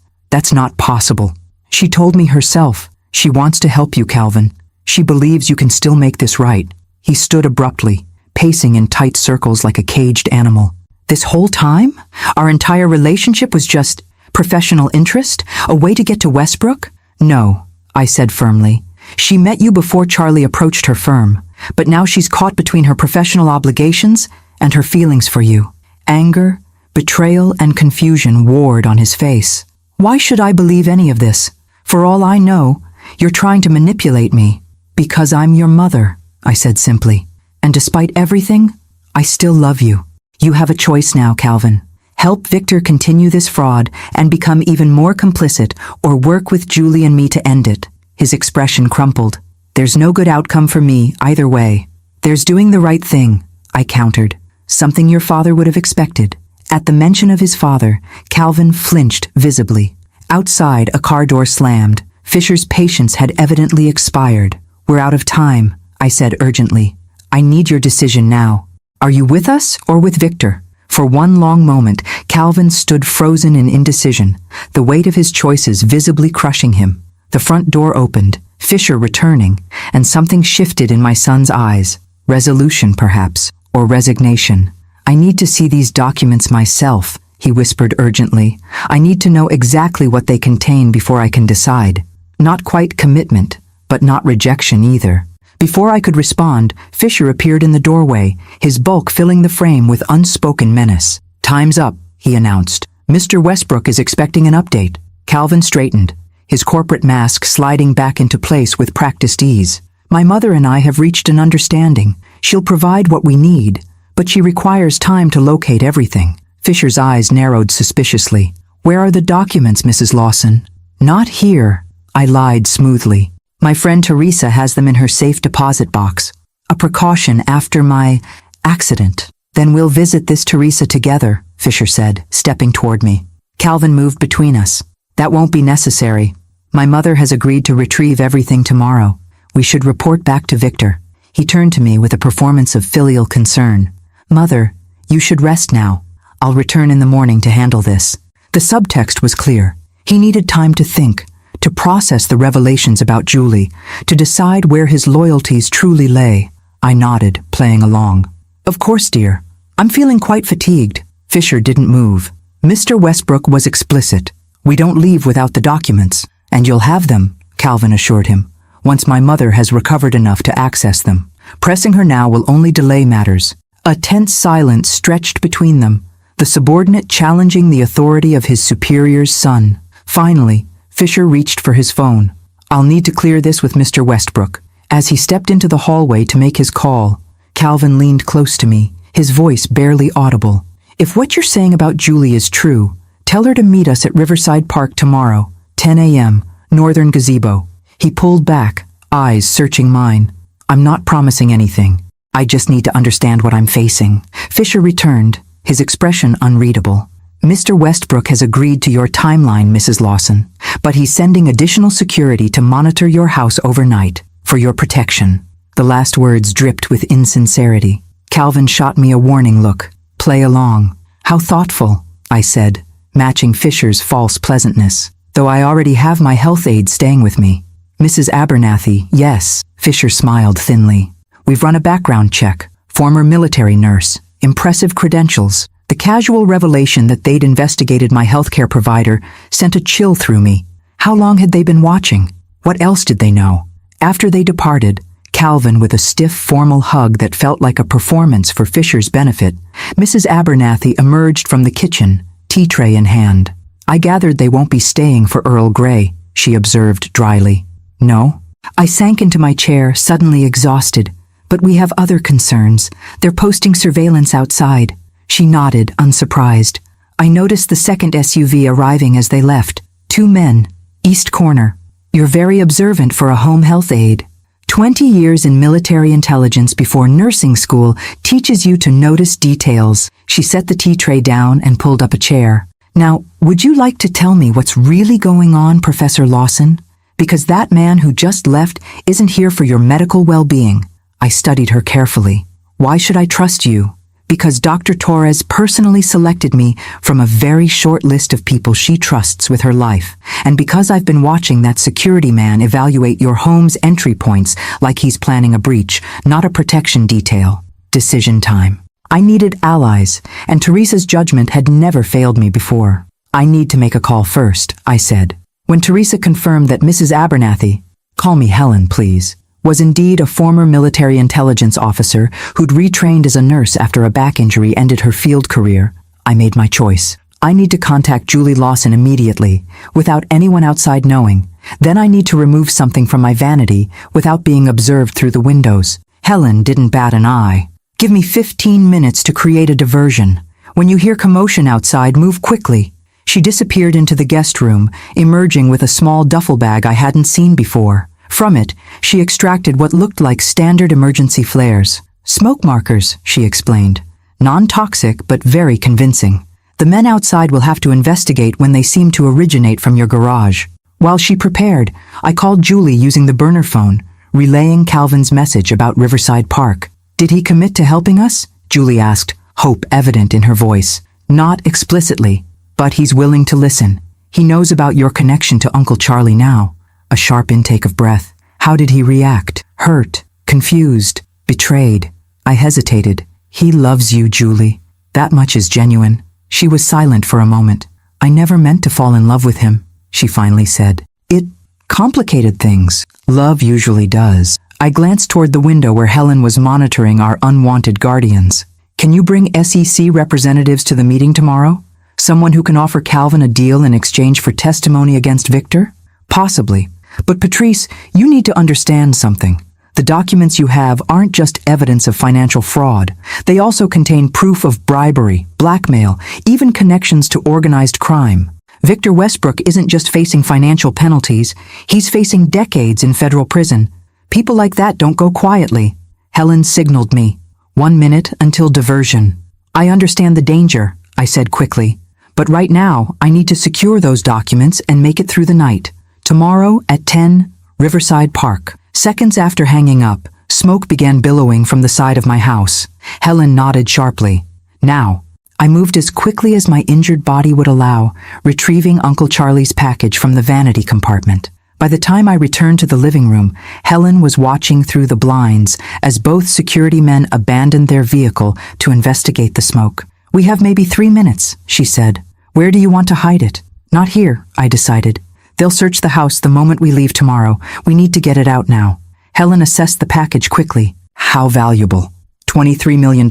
not possible. She told me herself. She wants to help you, Calvin. She believes you can still make this right. He stood abruptly, pacing in tight circles like a caged animal. This whole time? Our entire relationship was just professional interest? A way to get to Westbrook? No, I said firmly. She met you before Charlie approached her firm, but now she's caught between her professional obligations and her feelings for you. Anger, betrayal, and confusion warred on his face. Why should I believe any of this? For all I know, you're trying to manipulate me. Because I'm your mother, I said simply. And despite everything, I still love you. You have a choice now, Calvin. Help Victor continue this fraud and become even more complicit, or work with Julie and me to end it. His expression crumpled. There's no good outcome for me either way. There's doing the right thing, I countered. Something your father would have expected. At the mention of his father, Calvin flinched visibly. Outside, a car door slammed. Fisher's patience had evidently expired. We're out of time, I said urgently. I need your decision now. Are you with us or with Victor? For one long moment, Calvin stood frozen in indecision, the weight of his choices visibly crushing him. The front door opened, Fisher returning, and something shifted in my son's eyes. Resolution, perhaps, or resignation. I need to see these documents myself, he whispered urgently. I need to know exactly what they contain before I can decide. Not quite commitment, but not rejection either. Before I could respond, Fisher appeared in the doorway, his bulk filling the frame with unspoken menace. Time's up, he announced. Mr. Westbrook is expecting an update. Calvin straightened, his corporate mask sliding back into place with practiced ease. My mother and I have reached an understanding. She'll provide what we need, but she requires time to locate everything. Fisher's eyes narrowed suspiciously. Where are the documents, Mrs. Lawson? Not here, I lied smoothly. My friend Teresa has them in her safe deposit box. A precaution after my accident. Then we'll visit this Teresa together, Fisher said, stepping toward me. Calvin moved between us. That won't be necessary. My mother has agreed to retrieve everything tomorrow. We should report back to Victor. He turned to me with a performance of filial concern. Mother, you should rest now. I'll return in the morning to handle this. The subtext was clear. He needed time to think, to process the revelations about Julie, to decide where his loyalties truly lay. I nodded, playing along. Of course, dear. I'm feeling quite fatigued. Fisher didn't move. Mr. Westbrook was explicit. We don't leave without the documents. And you'll have them, Calvin assured him, once my mother has recovered enough to access them. Pressing her now will only delay matters. A tense silence stretched between them, the subordinate challenging the authority of his superior's son. Finally, Fisher reached for his phone. I'll need to clear this with Mr. Westbrook. As he stepped into the hallway to make his call, Calvin leaned close to me, his voice barely audible. If what you're saying about Julie is true, tell her to meet us at Riverside Park tomorrow, 10 a.m., Northern Gazebo. He pulled back, eyes searching mine. I'm not promising anything. I just need to understand what I'm facing. Fisher returned, his expression unreadable. Mr. Westbrook has agreed to your timeline, Mrs. Lawson, but he's sending additional security to monitor your house overnight, for your protection. The last words dripped with insincerity. Calvin shot me a warning look. Play along. How thoughtful, I said, matching Fisher's false pleasantness. Though I already have my health aide staying with me. Mrs. Abernathy, yes, Fisher smiled thinly. We've run a background check. Former military nurse. Impressive credentials. The casual revelation that they'd investigated my healthcare provider sent a chill through me. How long had they been watching? What else did they know? After they departed, Calvin with a stiff, formal hug that felt like a performance for Fisher's benefit, Mrs. Abernathy emerged from the kitchen, tea tray in hand. I gathered they won't be staying for Earl Grey, she observed dryly. No? I sank into my chair, suddenly exhausted. But we have other concerns. They're posting surveillance outside. She nodded, unsurprised. I noticed the second SUV arriving as they left. 2 men. East corner. You're very observant for a home health aide. 20 years in military intelligence before nursing school teaches you to notice details. She set the tea tray down and pulled up a chair. Now, would you like to tell me what's really going on, Professor Lawson? Because that man who just left isn't here for your medical well-being. I studied her carefully. Why should I trust you? Because Dr. Torres personally selected me from a very short list of people she trusts with her life. And because I've been watching that security man evaluate your home's entry points like he's planning a breach, not a protection detail. Decision time. I needed allies, and Teresa's judgment had never failed me before. I need to make a call first, I said. When Teresa confirmed that Mrs. Abernathy, call me Helen, please, was indeed a former military intelligence officer who'd retrained as a nurse after a back injury ended her field career, I made my choice. I need to contact Julie Lawson immediately, without anyone outside knowing. Then I need to remove something from my vanity without being observed through the windows. Helen didn't bat an eye. Give me 15 minutes to create a diversion. When you hear commotion outside, move quickly. She disappeared into the guest room, emerging with a small duffel bag I hadn't seen before. From it, she extracted what looked like standard emergency flares. Smoke markers, she explained. Non-toxic, but very convincing. The men outside will have to investigate when they seem to originate from your garage. While she prepared, I called Julie using the burner phone, relaying Calvin's message about Riverside Park. Did he commit to helping us? Julie asked, hope evident in her voice. Not explicitly, but he's willing to listen. He knows about your connection to Uncle Charlie now. A sharp intake of breath. How did he react? Hurt, confused, betrayed. I hesitated. He loves you, Julie. That much is genuine. She was silent for a moment. I never meant to fall in love with him, she finally said. It complicated things. Love usually does. I glanced toward the window where Helen was monitoring our unwanted guardians. Can you bring SEC representatives to the meeting tomorrow? Someone who can offer Calvin a deal in exchange for testimony against Victor? Possibly. But Patrice, you need to understand something. The documents you have aren't just evidence of financial fraud. They also contain proof of bribery, blackmail, even connections to organized crime. Victor Westbrook isn't just facing financial penalties, he's facing decades in federal prison. People like that don't go quietly. Helen signaled me. 1 minute until diversion. I understand the danger, I said quickly. But right now, I need to secure those documents and make it through the night. Tomorrow at 10, Riverside Park. Seconds after hanging up, smoke began billowing from the side of my house. Helen nodded sharply. Now, I moved as quickly as my injured body would allow, retrieving Uncle Charlie's package from the vanity compartment. By the time I returned to the living room, Helen was watching through the blinds as both security men abandoned their vehicle to investigate the smoke. We have maybe 3 minutes, she said. Where do you want to hide it? Not here, I decided. They'll search the house the moment we leave tomorrow. We need to get it out now. Helen assessed the package quickly. How valuable. $23 million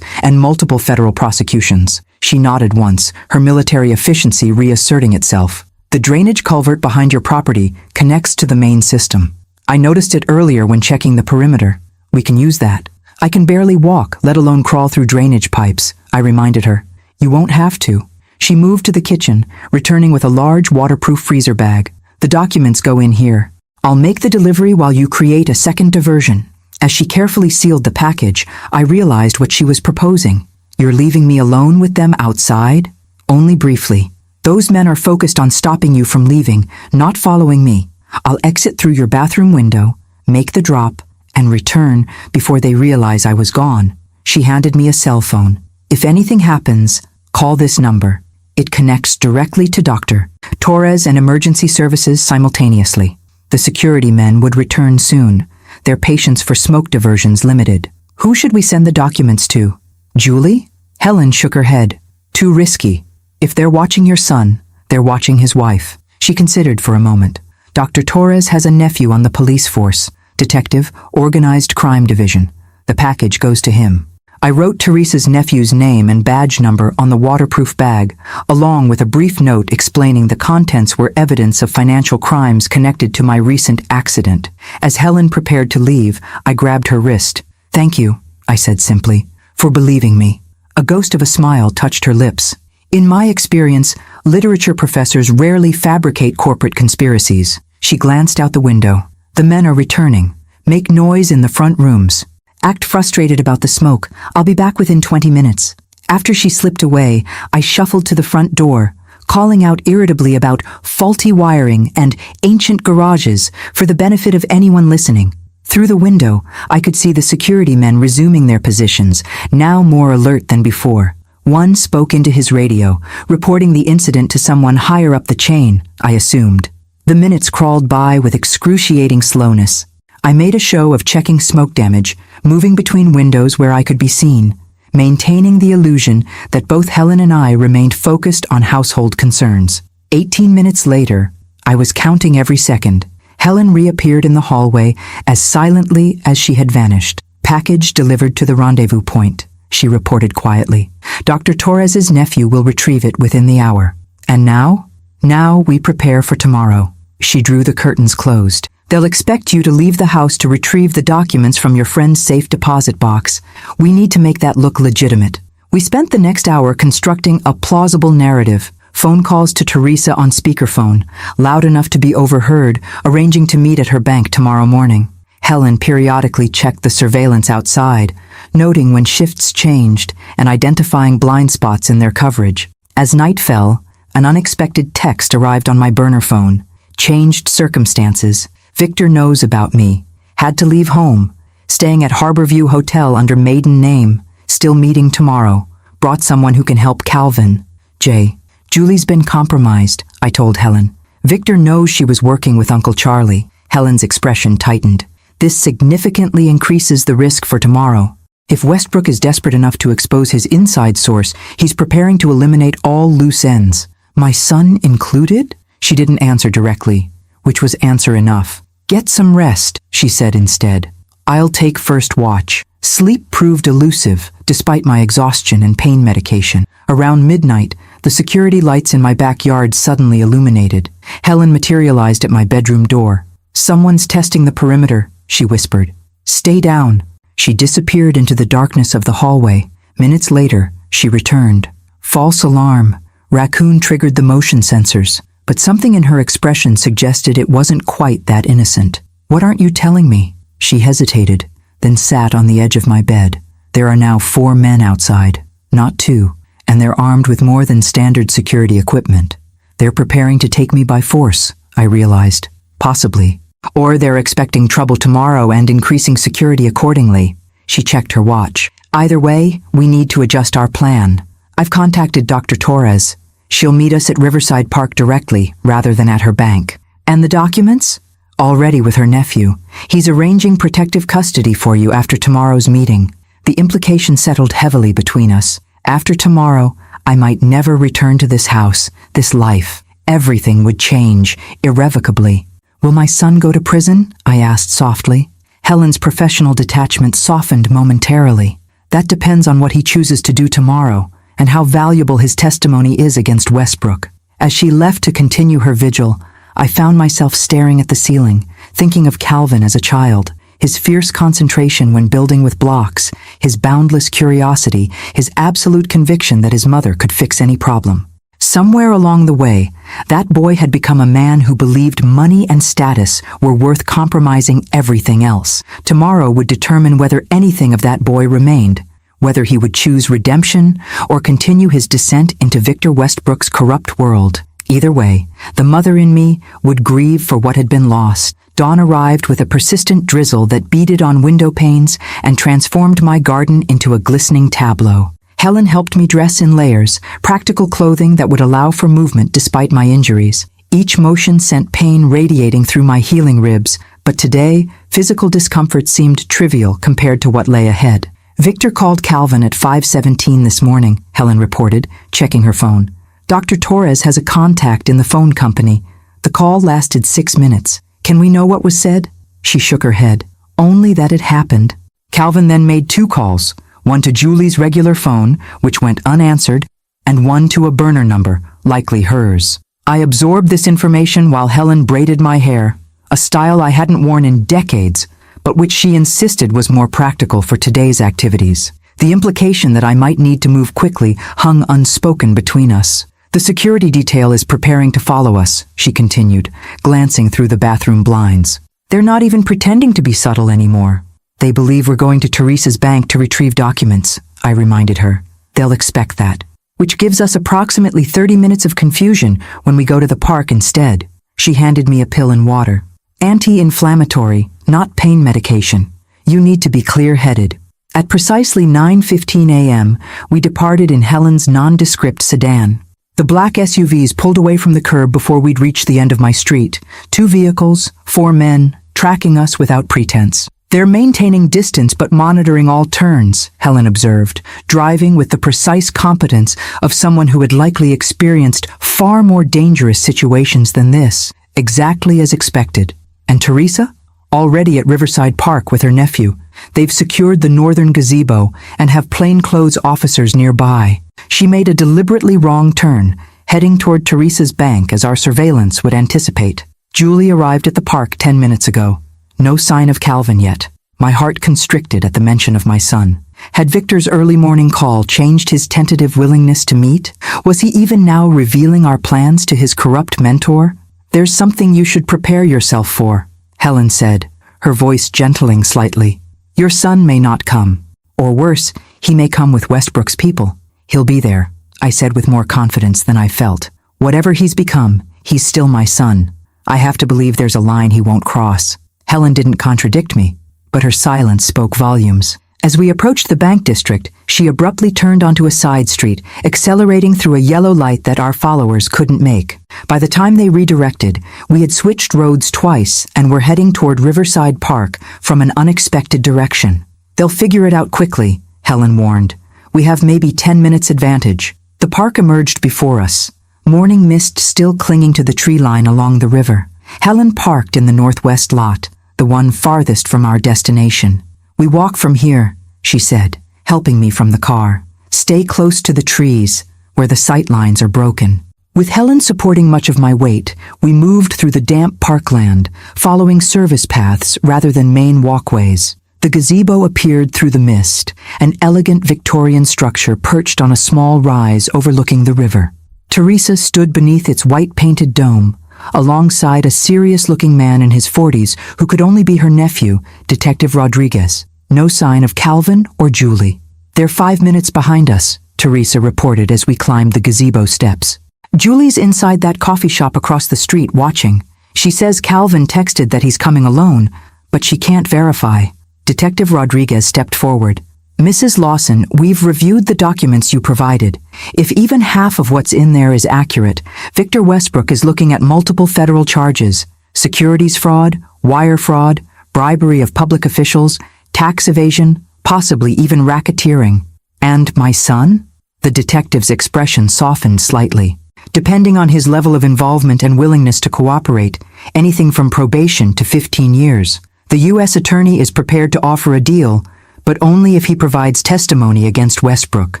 and multiple federal prosecutions. She nodded once, her military efficiency reasserting itself. The drainage culvert behind your property connects to the main system. I noticed it earlier when checking the perimeter. We can use that. I can barely walk, let alone crawl through drainage pipes, I reminded her. You won't have to. She moved to the kitchen, returning with a large waterproof freezer bag. The documents go in here. I'll make the delivery while you create a second diversion. As she carefully sealed the package, I realized what she was proposing. You're leaving me alone with them outside? Only briefly. Those men are focused on stopping you from leaving, not following me. I'll exit through your bathroom window, make the drop, and return before they realize I was gone. She handed me a cell phone. If anything happens, call this number. It connects directly to Dr. Torres and emergency services simultaneously. The security men would return soon, their patience for smoke diversions limited. Who should we send the documents to? Julie? Helen shook her head. Too risky. If they're watching your son, they're watching his wife. She considered for a moment. Dr. Torres has a nephew on the police force, Detective, Organized Crime Division. The package goes to him. I wrote Teresa's nephew's name and badge number on the waterproof bag, along with a brief note explaining the contents were evidence of financial crimes connected to my recent accident. As Helen prepared to leave, I grabbed her wrist. Thank you, I said simply, for believing me. A ghost of a smile touched her lips. In my experience, literature professors rarely fabricate corporate conspiracies. She glanced out the window. The men are returning. Make noise in the front rooms. Act frustrated about the smoke. I'll be back within 20 minutes. After she slipped away, I shuffled to the front door, calling out irritably about faulty wiring and ancient garages for the benefit of anyone listening. Through the window, I could see the security men resuming their positions, now more alert than before. One spoke into his radio, reporting the incident to someone higher up the chain, I assumed. The minutes crawled by with excruciating slowness. I made a show of checking smoke damage, moving between windows where I could be seen, maintaining the illusion that both Helen and I remained focused on household concerns. 18 minutes later, I was counting every second. Helen reappeared in the hallway as silently as she had vanished. Package delivered to the rendezvous point, she reported quietly. Dr. Torres's nephew will retrieve it within the hour. And now? Now we prepare for tomorrow. She drew the curtains closed. They'll expect you to leave the house to retrieve the documents from your friend's safe deposit box. We need to make that look legitimate. We spent the next hour constructing a plausible narrative. Phone calls to Teresa on speakerphone, loud enough to be overheard, arranging to meet at her bank tomorrow morning. Helen periodically checked the surveillance outside, noting when shifts changed and identifying blind spots in their coverage. As night fell, an unexpected text arrived on my burner phone. Changed circumstances. Victor knows about me. Had to leave home. Staying at Harborview Hotel under maiden name. Still meeting tomorrow. Brought someone who can help Calvin. Jay. Julie's been compromised, I told Helen. Victor knows she was working with Uncle Charlie. Helen's expression tightened. This significantly increases the risk for tomorrow. If Westbrook is desperate enough to expose his inside source, he's preparing to eliminate all loose ends. My son included? She didn't answer directly, which was answer enough. Get some rest, she said instead. I'll take first watch. Sleep proved elusive, despite my exhaustion and pain medication. Around midnight, the security lights in my backyard suddenly illuminated. Helen materialized at my bedroom door. Someone's testing the perimeter, she whispered. Stay down. She disappeared into the darkness of the hallway. Minutes later, she returned. False alarm. Raccoon triggered the motion sensors. But something in her expression suggested it wasn't quite that innocent. What aren't you telling me? She hesitated, then sat on the edge of my bed. There are now 4 men outside, not 2, and they're armed with more than standard security equipment. They're preparing to take me by force, I realized. Possibly. Or they're expecting trouble tomorrow and increasing security accordingly. She checked her watch. Either way, we need to adjust our plan. I've contacted Dr. Torres. She'll meet us at Riverside Park directly, rather than at her bank. And the documents? Already with her nephew. He's arranging protective custody for you after tomorrow's meeting. The implication settled heavily between us. After tomorrow, I might never return to this house, this life. Everything would change, irrevocably. Will my son go to prison? I asked softly. Helen's professional detachment softened momentarily. That depends on what he chooses to do tomorrow, and how valuable his testimony is against Westbrook. As she left to continue her vigil, I found myself staring at the ceiling, thinking of Calvin as a child. His fierce concentration when building with blocks, his boundless curiosity, his absolute conviction that his mother could fix any problem. Somewhere along the way, that boy had become a man who believed money and status were worth compromising everything else. Tomorrow would determine whether anything of that boy remained, whether he would choose redemption or continue his descent into Victor Westbrook's corrupt world. Either way, the mother in me would grieve for what had been lost. Dawn arrived with a persistent drizzle that beaded on window panes and transformed my garden into a glistening tableau. Helen helped me dress in layers, practical clothing that would allow for movement despite my injuries. Each motion sent pain radiating through my healing ribs, but today, physical discomfort seemed trivial compared to what lay ahead. Victor called Calvin at 5:17 this morning, Helen reported, checking her phone. Dr. Torres has a contact in the phone company. The call lasted 6 minutes. Can we know what was said? She shook her head. Only that it happened. Calvin then made 2 calls, one to Julie's regular phone, which went unanswered, and one to a burner number, likely hers. I absorbed this information while Helen braided my hair, a style I hadn't worn in decades, but which she insisted was more practical for today's activities. The implication that I might need to move quickly hung unspoken between us. The security detail is preparing to follow us, she continued, glancing through the bathroom blinds. They're not even pretending to be subtle anymore. They believe we're going to Teresa's bank to retrieve documents, I reminded her. They'll expect that. Which gives us approximately 30 minutes of confusion when we go to the park instead. She handed me a pill and water. Anti-inflammatory, not pain medication. You need to be clear-headed. At precisely 9:15 a.m., we departed in Helen's nondescript sedan. The black SUVs pulled away from the curb before we'd reached the end of my street. 2 vehicles, 4 men, tracking us without pretense. They're maintaining distance but monitoring all turns, Helen observed, driving with the precise competence of someone who had likely experienced far more dangerous situations than this, exactly as expected. And Teresa? Already at Riverside Park with her nephew. They've secured the northern gazebo and have plainclothes officers nearby. She made a deliberately wrong turn, heading toward Teresa's bank as our surveillance would anticipate. Julie arrived at the park 10 minutes ago. No sign of Calvin yet. My heart constricted at the mention of my son. Had Victor's early morning call changed his tentative willingness to meet? Was he even now revealing our plans to his corrupt mentor? There's something you should prepare yourself for, Helen said, her voice gentling slightly. Your son may not come. Or worse, he may come with Westbrook's people. He'll be there, I said with more confidence than I felt. Whatever he's become, he's still my son. I have to believe there's a line he won't cross. Helen didn't contradict me, but her silence spoke volumes. As we approached the bank district, she abruptly turned onto a side street, accelerating through a yellow light that our followers couldn't make. By the time they redirected, we had switched roads twice and were heading toward Riverside Park from an unexpected direction. They'll figure it out quickly, Helen warned. We have maybe 10 minutes advantage. The park emerged before us, morning mist still clinging to the tree line along the river. Helen parked in the northwest lot, the one farthest from our destination. We walk from here, she said, helping me from the car. Stay close to the trees, where the sight lines are broken. With Helen supporting much of my weight, we moved through the damp parkland, following service paths rather than main walkways. The gazebo appeared through the mist, an elegant Victorian structure perched on a small rise overlooking the river. Teresa stood beneath its white-painted dome, alongside a serious-looking man in his 40s who could only be her nephew, Detective Rodriguez. No sign of Calvin or Julie. They're 5 minutes behind us, Teresa reported as we climbed the gazebo steps. Julie's inside that coffee shop across the street watching. She says Calvin texted that he's coming alone, but she can't verify. Detective Rodriguez stepped forward. Mrs. Lawson, we've reviewed the documents you provided. If even half of what's in there is accurate, Victor Westbrook is looking at multiple federal charges: securities fraud, wire fraud, bribery of public officials, tax evasion, possibly even racketeering. And my son? The detective's expression softened slightly. Depending on his level of involvement and willingness to cooperate, anything from probation to 15 years. The U.S. attorney is prepared to offer a deal, but only if he provides testimony against Westbrook.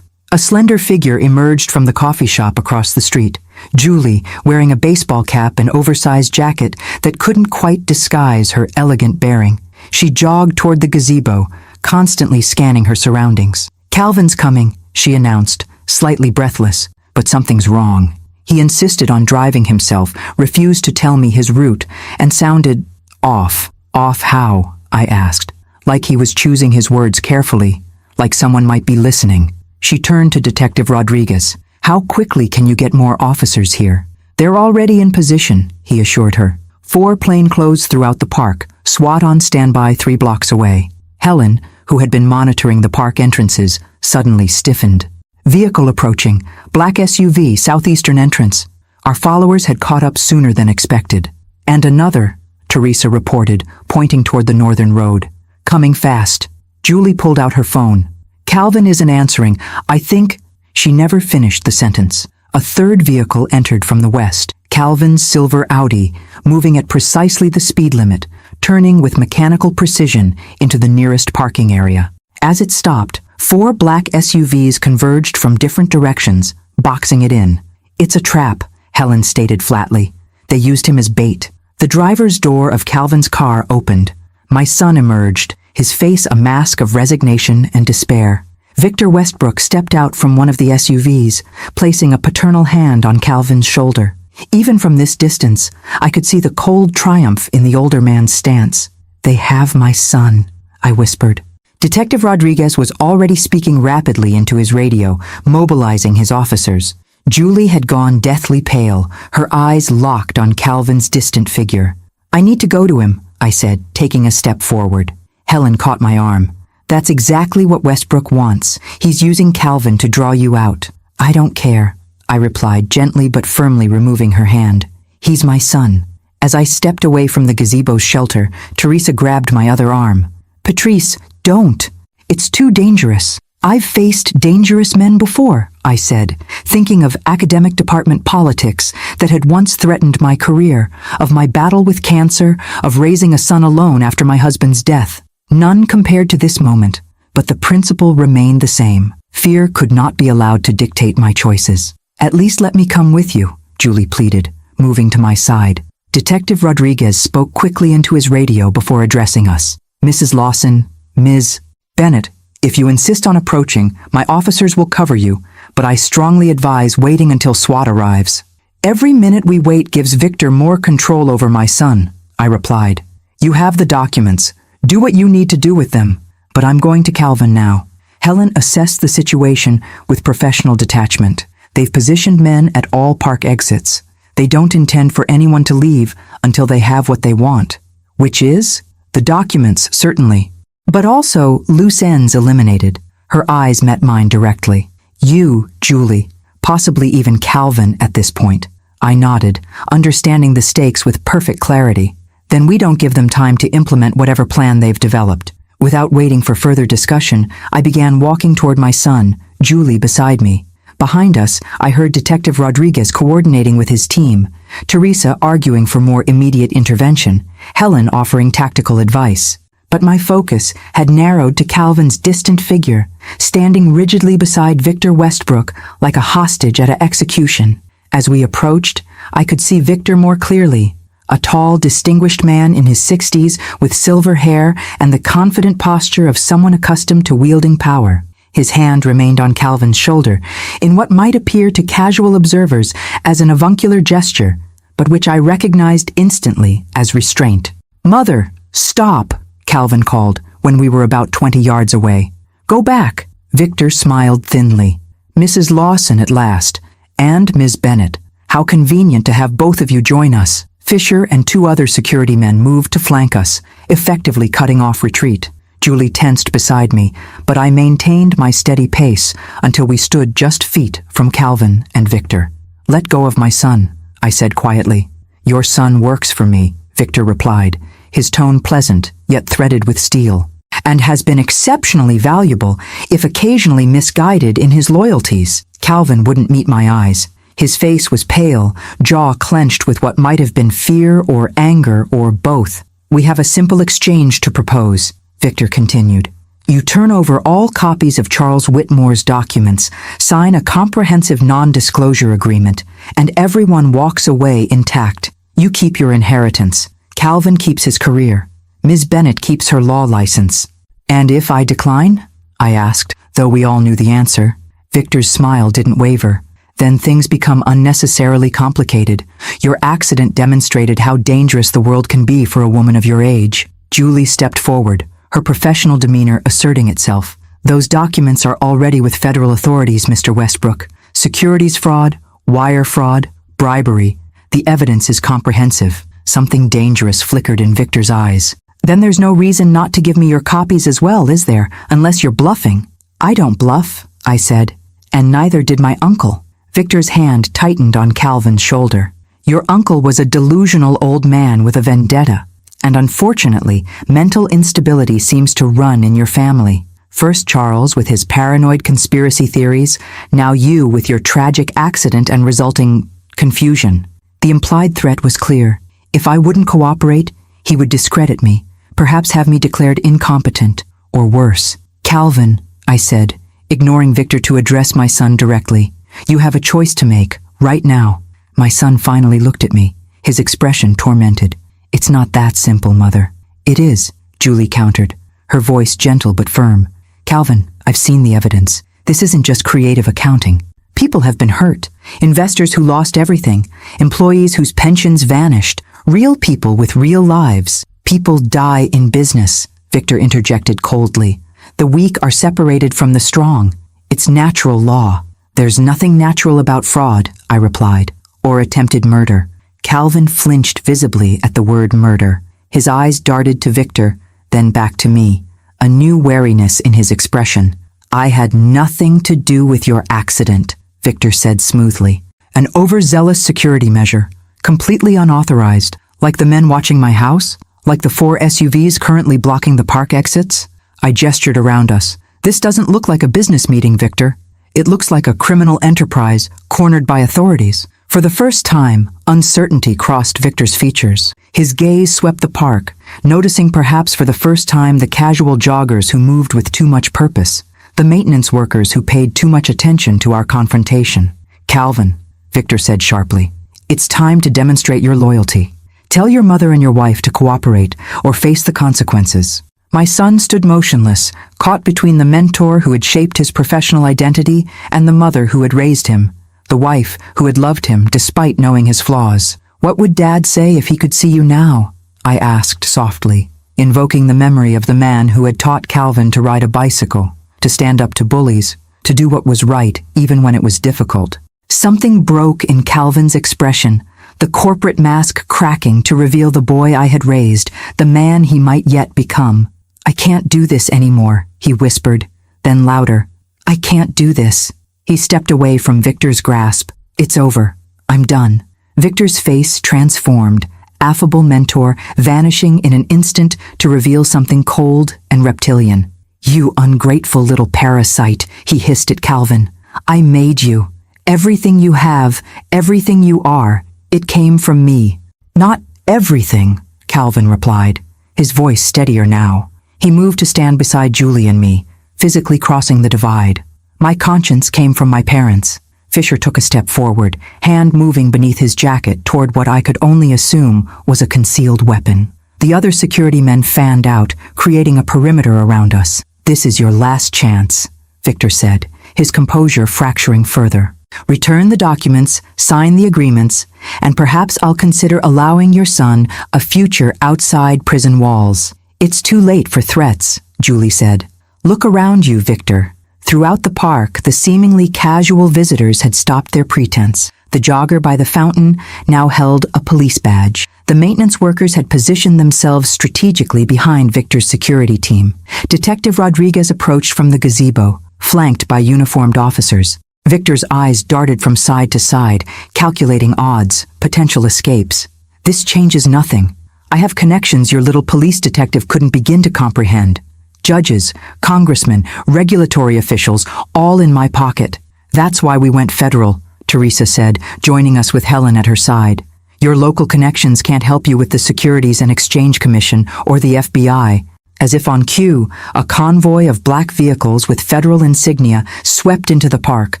A slender figure emerged from the coffee shop across the street, Julie, wearing a baseball cap and oversized jacket that couldn't quite disguise her elegant bearing. She jogged toward the gazebo, constantly scanning her surroundings. "Calvin's coming," she announced, slightly breathless. "But something's wrong." He insisted on driving himself, refused to tell me his route, and sounded off. "Off how?" I asked, like he was choosing his words carefully, like someone might be listening. She turned to Detective Rodriguez. "How quickly can you get more officers here?" "They're already in position," he assured her. 4 plainclothes throughout the park, SWAT on standby 3 blocks away. Helen, who had been monitoring the park entrances, suddenly stiffened. "Vehicle approaching, black SUV, southeastern entrance." Our followers had caught up sooner than expected. "And another," Teresa reported, pointing toward the northern road. "Coming fast." Julie pulled out her phone. "Calvin isn't answering. I think—" She never finished the sentence. A third vehicle entered from the west, Calvin's silver Audi, moving at precisely the speed limit, turning with mechanical precision into the nearest parking area. As it stopped, 4 black SUVs converged from different directions, boxing it in. "It's a trap," Helen stated flatly. "They used him as bait." The driver's door of Calvin's car opened. My son emerged, his face a mask of resignation and despair. Victor Westbrook stepped out from one of the SUVs, placing a paternal hand on Calvin's shoulder. Even from this distance, I could see the cold triumph in the older man's stance. "They have my son," I whispered. Detective Rodriguez was already speaking rapidly into his radio, mobilizing his officers. Julie had gone deathly pale, her eyes locked on Calvin's distant figure. "I need to go to him," I said, taking a step forward. Helen caught my arm. "That's exactly what Westbrook wants. He's using Calvin to draw you out." "I don't care," I replied, gently but firmly removing her hand. "He's my son." As I stepped away from the gazebo's shelter, Teresa grabbed my other arm. "Patrice, don't. It's too dangerous." "I've faced dangerous men before," I said, thinking of academic department politics that had once threatened my career, of my battle with cancer, of raising a son alone after my husband's death. None compared to this moment, but the principle remained the same. Fear could not be allowed to dictate my choices. "At least let me come with you," Julie pleaded, moving to my side. Detective Rodriguez spoke quickly into his radio before addressing us. "Mrs. Lawson, Ms. Bennett, if you insist on approaching, my officers will cover you, but I strongly advise waiting until SWAT arrives." "Every minute we wait gives Victor more control over my son," I replied. "You have the documents. Do what you need to do with them, but I'm going to Calvin now." Helen assessed the situation with professional detachment. "They've positioned men at all park exits. They don't intend for anyone to leave until they have what they want." "Which is?" "The documents, certainly. But also loose ends eliminated." Her eyes met mine directly. "You, Julie, possibly even Calvin at this point." I nodded, understanding the stakes with perfect clarity. "Then we don't give them time to implement whatever plan they've developed." Without waiting for further discussion, I began walking toward my son, Julie beside me. Behind us, I heard Detective Rodriguez coordinating with his team, Teresa arguing for more immediate intervention, Helen offering tactical advice. But my focus had narrowed to Calvin's distant figure, standing rigidly beside Victor Westbrook like a hostage at an execution. As we approached, I could see Victor more clearly. A tall, distinguished man in his 60s with silver hair and the confident posture of someone accustomed to wielding power. His hand remained on Calvin's shoulder, in what might appear to casual observers as an avuncular gesture, but which I recognized instantly as restraint. "Mother, stop!" Calvin called when we were about 20 yards away. "Go back." Victor smiled thinly. "Mrs. Lawson at last, and Ms. Bennett. How convenient to have both of you join us." Fisher and 2 other security men moved to flank us, effectively cutting off retreat. Julie tensed beside me, but I maintained my steady pace until we stood just feet from Calvin and Victor. "Let go of my son," I said quietly. "Your son works for me," Victor replied, his tone pleasant yet threaded with steel, "and has been exceptionally valuable, if occasionally misguided in his loyalties." Calvin wouldn't meet my eyes. His face was pale, jaw clenched with what might have been fear or anger or both. "We have a simple exchange to propose," Victor continued. "You turn over all copies of Charles Whitmore's documents, sign a comprehensive non-disclosure agreement, and everyone walks away intact. You keep your inheritance. Calvin keeps his career. Ms. Bennett keeps her law license. And if I decline? I asked, though we all knew the answer. Victor's smile didn't waver. Then things become unnecessarily complicated. Your accident demonstrated how dangerous the world can be for a woman of your age. Julie stepped forward, her professional demeanor asserting itself. Those documents are already with federal authorities, Mr. Westbrook. Securities fraud, wire fraud, bribery. The evidence is comprehensive. Something dangerous flickered in Victor's eyes. Then there's no reason not to give me your copies as well, is there? Unless you're bluffing. I don't bluff, I said. And neither did my uncle. Victor's hand tightened on Calvin's shoulder. Your uncle was a delusional old man with a vendetta. And unfortunately, mental instability seems to run in your family. First Charles with his paranoid conspiracy theories, now you with your tragic accident and resulting confusion. The implied threat was clear. If I wouldn't cooperate, he would discredit me, perhaps have me declared incompetent, or worse. Calvin, I said, ignoring Victor to address my son directly. You have a choice to make, right now. My son finally looked at me, his expression tormented. It's not that simple, Mother. It is, Julie countered, her voice gentle but firm. Calvin, I've seen the evidence. This isn't just creative accounting. People have been hurt. Investors who lost everything. Employees whose pensions vanished. Real people with real lives. People die in business, Victor interjected coldly. The weak are separated from the strong. It's natural law. There's nothing natural about fraud, I replied, or attempted murder. Calvin flinched visibly at the word murder. His eyes darted to Victor, then back to me, a new wariness in his expression. I had nothing to do with your accident, Victor said smoothly. An overzealous security measure, completely unauthorized, like the men watching my house, like the 4 SUVs currently blocking the park exits. I gestured around us. This doesn't look like a business meeting, Victor. It looks like a criminal enterprise cornered by authorities. For the first time, uncertainty crossed Victor's features. His gaze swept the park, noticing perhaps for the first time the casual joggers who moved with too much purpose, the maintenance workers who paid too much attention to our confrontation. Calvin, Victor said sharply, it's time to demonstrate your loyalty. Tell your mother and your wife to cooperate or face the consequences. My son stood motionless, caught between the mentor who had shaped his professional identity and the mother who had raised him, the wife who had loved him despite knowing his flaws. What would Dad say if he could see you now? I asked softly, invoking the memory of the man who had taught Calvin to ride a bicycle, to stand up to bullies, to do what was right even when it was difficult. Something broke in Calvin's expression, the corporate mask cracking to reveal the boy I had raised, the man he might yet become. I can't do this anymore, he whispered, then louder. I can't do this. He stepped away from Victor's grasp. It's over. I'm done. Victor's face transformed, affable mentor vanishing in an instant to reveal something cold and reptilian. You ungrateful little parasite, he hissed at Calvin. I made you. Everything you have, everything you are, it came from me. Not everything, Calvin replied, his voice steadier now. He moved to stand beside Julie and me, physically crossing the divide. My conscience came from my parents. Fisher took a step forward, hand moving beneath his jacket toward what I could only assume was a concealed weapon. The other security men fanned out, creating a perimeter around us. This is your last chance, Victor said, his composure fracturing further. Return the documents, sign the agreements, and perhaps I'll consider allowing your son a future outside prison walls. It's too late for threats, Julie said. Look around you, Victor. Throughout the park, the seemingly casual visitors had stopped their pretense. The jogger by the fountain now held a police badge. The maintenance workers had positioned themselves strategically behind Victor's security team. Detective Rodriguez approached from the gazebo, flanked by uniformed officers. Victor's eyes darted from side to side, calculating odds, potential escapes. This changes nothing. I have connections your little police detective couldn't begin to comprehend. Judges, congressmen, regulatory officials, all in my pocket. That's why we went federal, Teresa said, joining us with Helen at her side. Your local connections can't help you with the Securities and Exchange Commission or the FBI. As if on cue, a convoy of black vehicles with federal insignia swept into the park,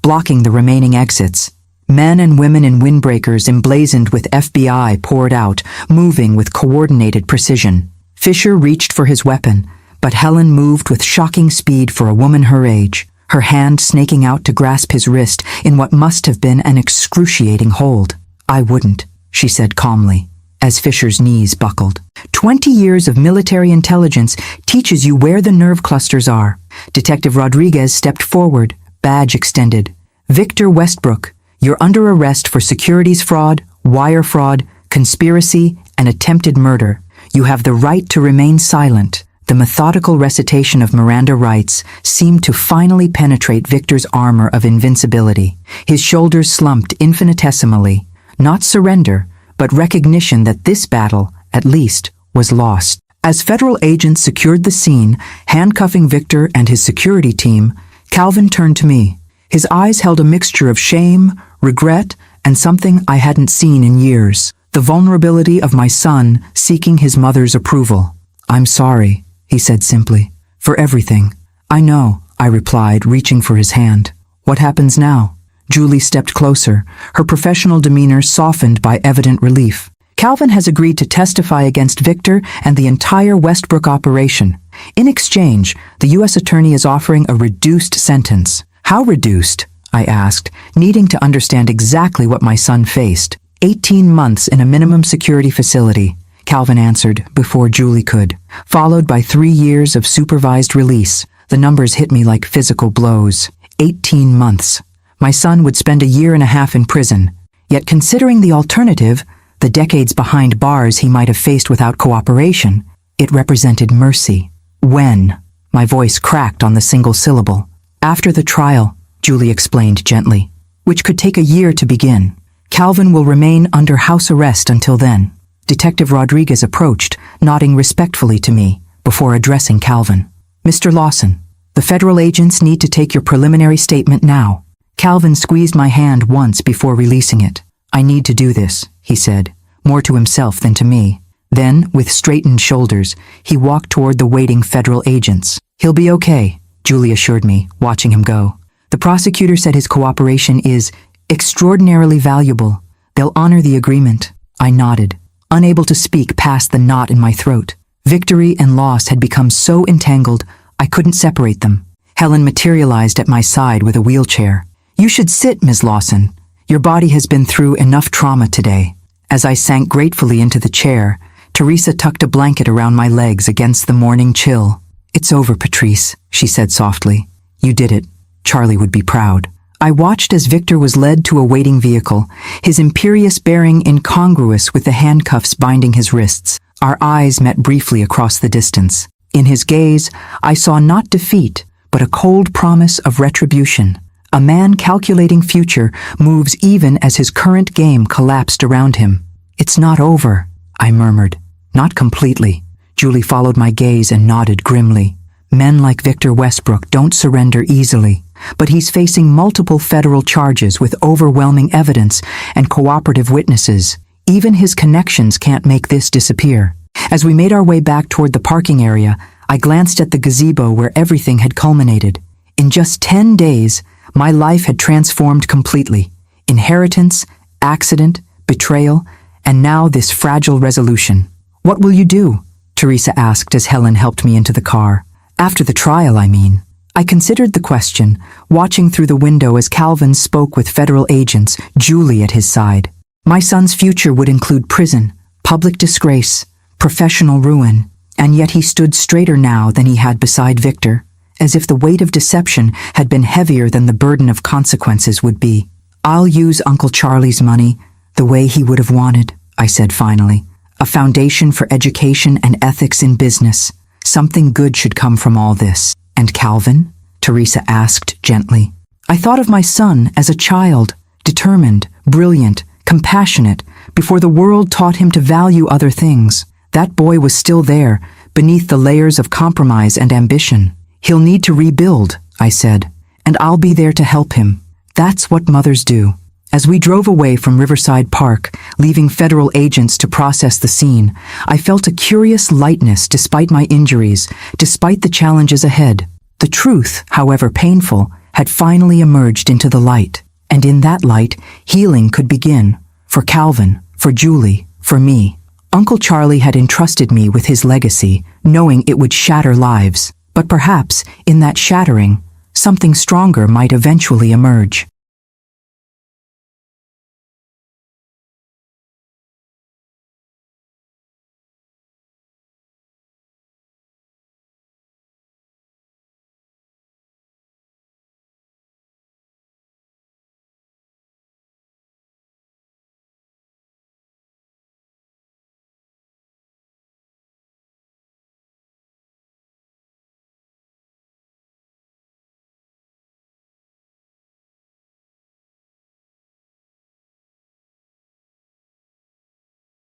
blocking the remaining exits. Men and women in windbreakers emblazoned with FBI poured out, moving with coordinated precision. Fisher reached for his weapon, but Helen moved with shocking speed for a woman her age, her hand snaking out to grasp his wrist in what must have been an excruciating hold. "I wouldn't," she said calmly, as Fisher's knees buckled. 20 years of military intelligence teaches you where the nerve clusters are. Detective Rodriguez stepped forward, badge extended. "Victor Westbrook, you're under arrest for securities fraud, wire fraud, conspiracy, and attempted murder. You have the right to remain silent." The methodical recitation of Miranda rights seemed to finally penetrate Victor's armor of invincibility. His shoulders slumped infinitesimally. Not surrender, but recognition that this battle, at least, was lost. As federal agents secured the scene, handcuffing Victor and his security team, Calvin turned to me. His eyes held a mixture of shame, regret, and something I hadn't seen in years. The vulnerability of my son seeking his mother's approval. "I'm sorry," he said simply, "for everything." "I know," I replied, reaching for his hand. "What happens now?" Julie stepped closer, her professional demeanor softened by evident relief. "Calvin has agreed to testify against Victor and the entire Westbrook operation. In exchange, the U.S. Attorney is offering a reduced sentence." "How reduced?" I asked, needing to understand exactly what my son faced. 18 months in a minimum security facility," Calvin answered before Julie could, followed by 3 years of supervised release. The numbers hit me like physical blows. 18 months. My son would spend a year and a half in prison. Yet considering the alternative, the decades behind bars he might have faced without cooperation, it represented mercy. "When?" My voice cracked on the single syllable. "After the trial," Julie explained gently, "which could take a year to begin. Calvin will remain under house arrest until then." Detective Rodriguez approached, nodding respectfully to me, before addressing Calvin. "Mr. Lawson, the federal agents need to take your preliminary statement now." Calvin squeezed my hand once before releasing it. "I need to do this," he said, more to himself than to me. Then, with straightened shoulders, he walked toward the waiting federal agents. "He'll be okay," Julie assured me, watching him go. "The prosecutor said his cooperation is extraordinarily valuable. They'll honor the agreement." I nodded, unable to speak past the knot in my throat. Victory and loss had become so entangled, I couldn't separate them. Helen materialized at my side with a wheelchair. "You should sit, Ms. Lawson. Your body has been through enough trauma today." As I sank gratefully into the chair, Teresa tucked a blanket around my legs against the morning chill. "It's over, Patrice," she said softly. "You did it. Charlie would be proud." I watched as Victor was led to a waiting vehicle, his imperious bearing incongruous with the handcuffs binding his wrists. Our eyes met briefly across the distance. In his gaze, I saw not defeat, but a cold promise of retribution. A man calculating future moves even as his current game collapsed around him. "It's not over," I murmured. "Not completely." Julie followed my gaze and nodded grimly. "Men like Victor Westbrook don't surrender easily, but he's facing multiple federal charges with overwhelming evidence and cooperative witnesses. Even his connections can't make this disappear." As we made our way back toward the parking area, I glanced at the gazebo where everything had culminated. In just 10 days, my life had transformed completely. Inheritance, accident, betrayal, and now this fragile resolution. "What will you do?" Teresa asked as Helen helped me into the car. "After the trial, I mean." I considered the question, watching through the window as Calvin spoke with federal agents, Julie at his side. My son's future would include prison, public disgrace, professional ruin, and yet he stood straighter now than he had beside Victor, as if the weight of deception had been heavier than the burden of consequences would be. "I'll use Uncle Charlie's money the way he would have wanted," I said finally. "A foundation for education and ethics in business. Something good should come from all this." "And Calvin?" Teresa asked gently. I thought of my son as a child, determined, brilliant, compassionate, before the world taught him to value other things. That boy was still there, beneath the layers of compromise and ambition. "He'll need to rebuild," I said, "and I'll be there to help him." That's what mothers do. As we drove away from Riverside Park, leaving federal agents to process the scene, I felt a curious lightness despite my injuries, despite the challenges ahead. The truth, however painful, had finally emerged into the light. And in that light, healing could begin. For Calvin, for Julie, for me. Uncle Charlie had entrusted me with his legacy, knowing it would shatter lives. But perhaps, in that shattering, something stronger might eventually emerge.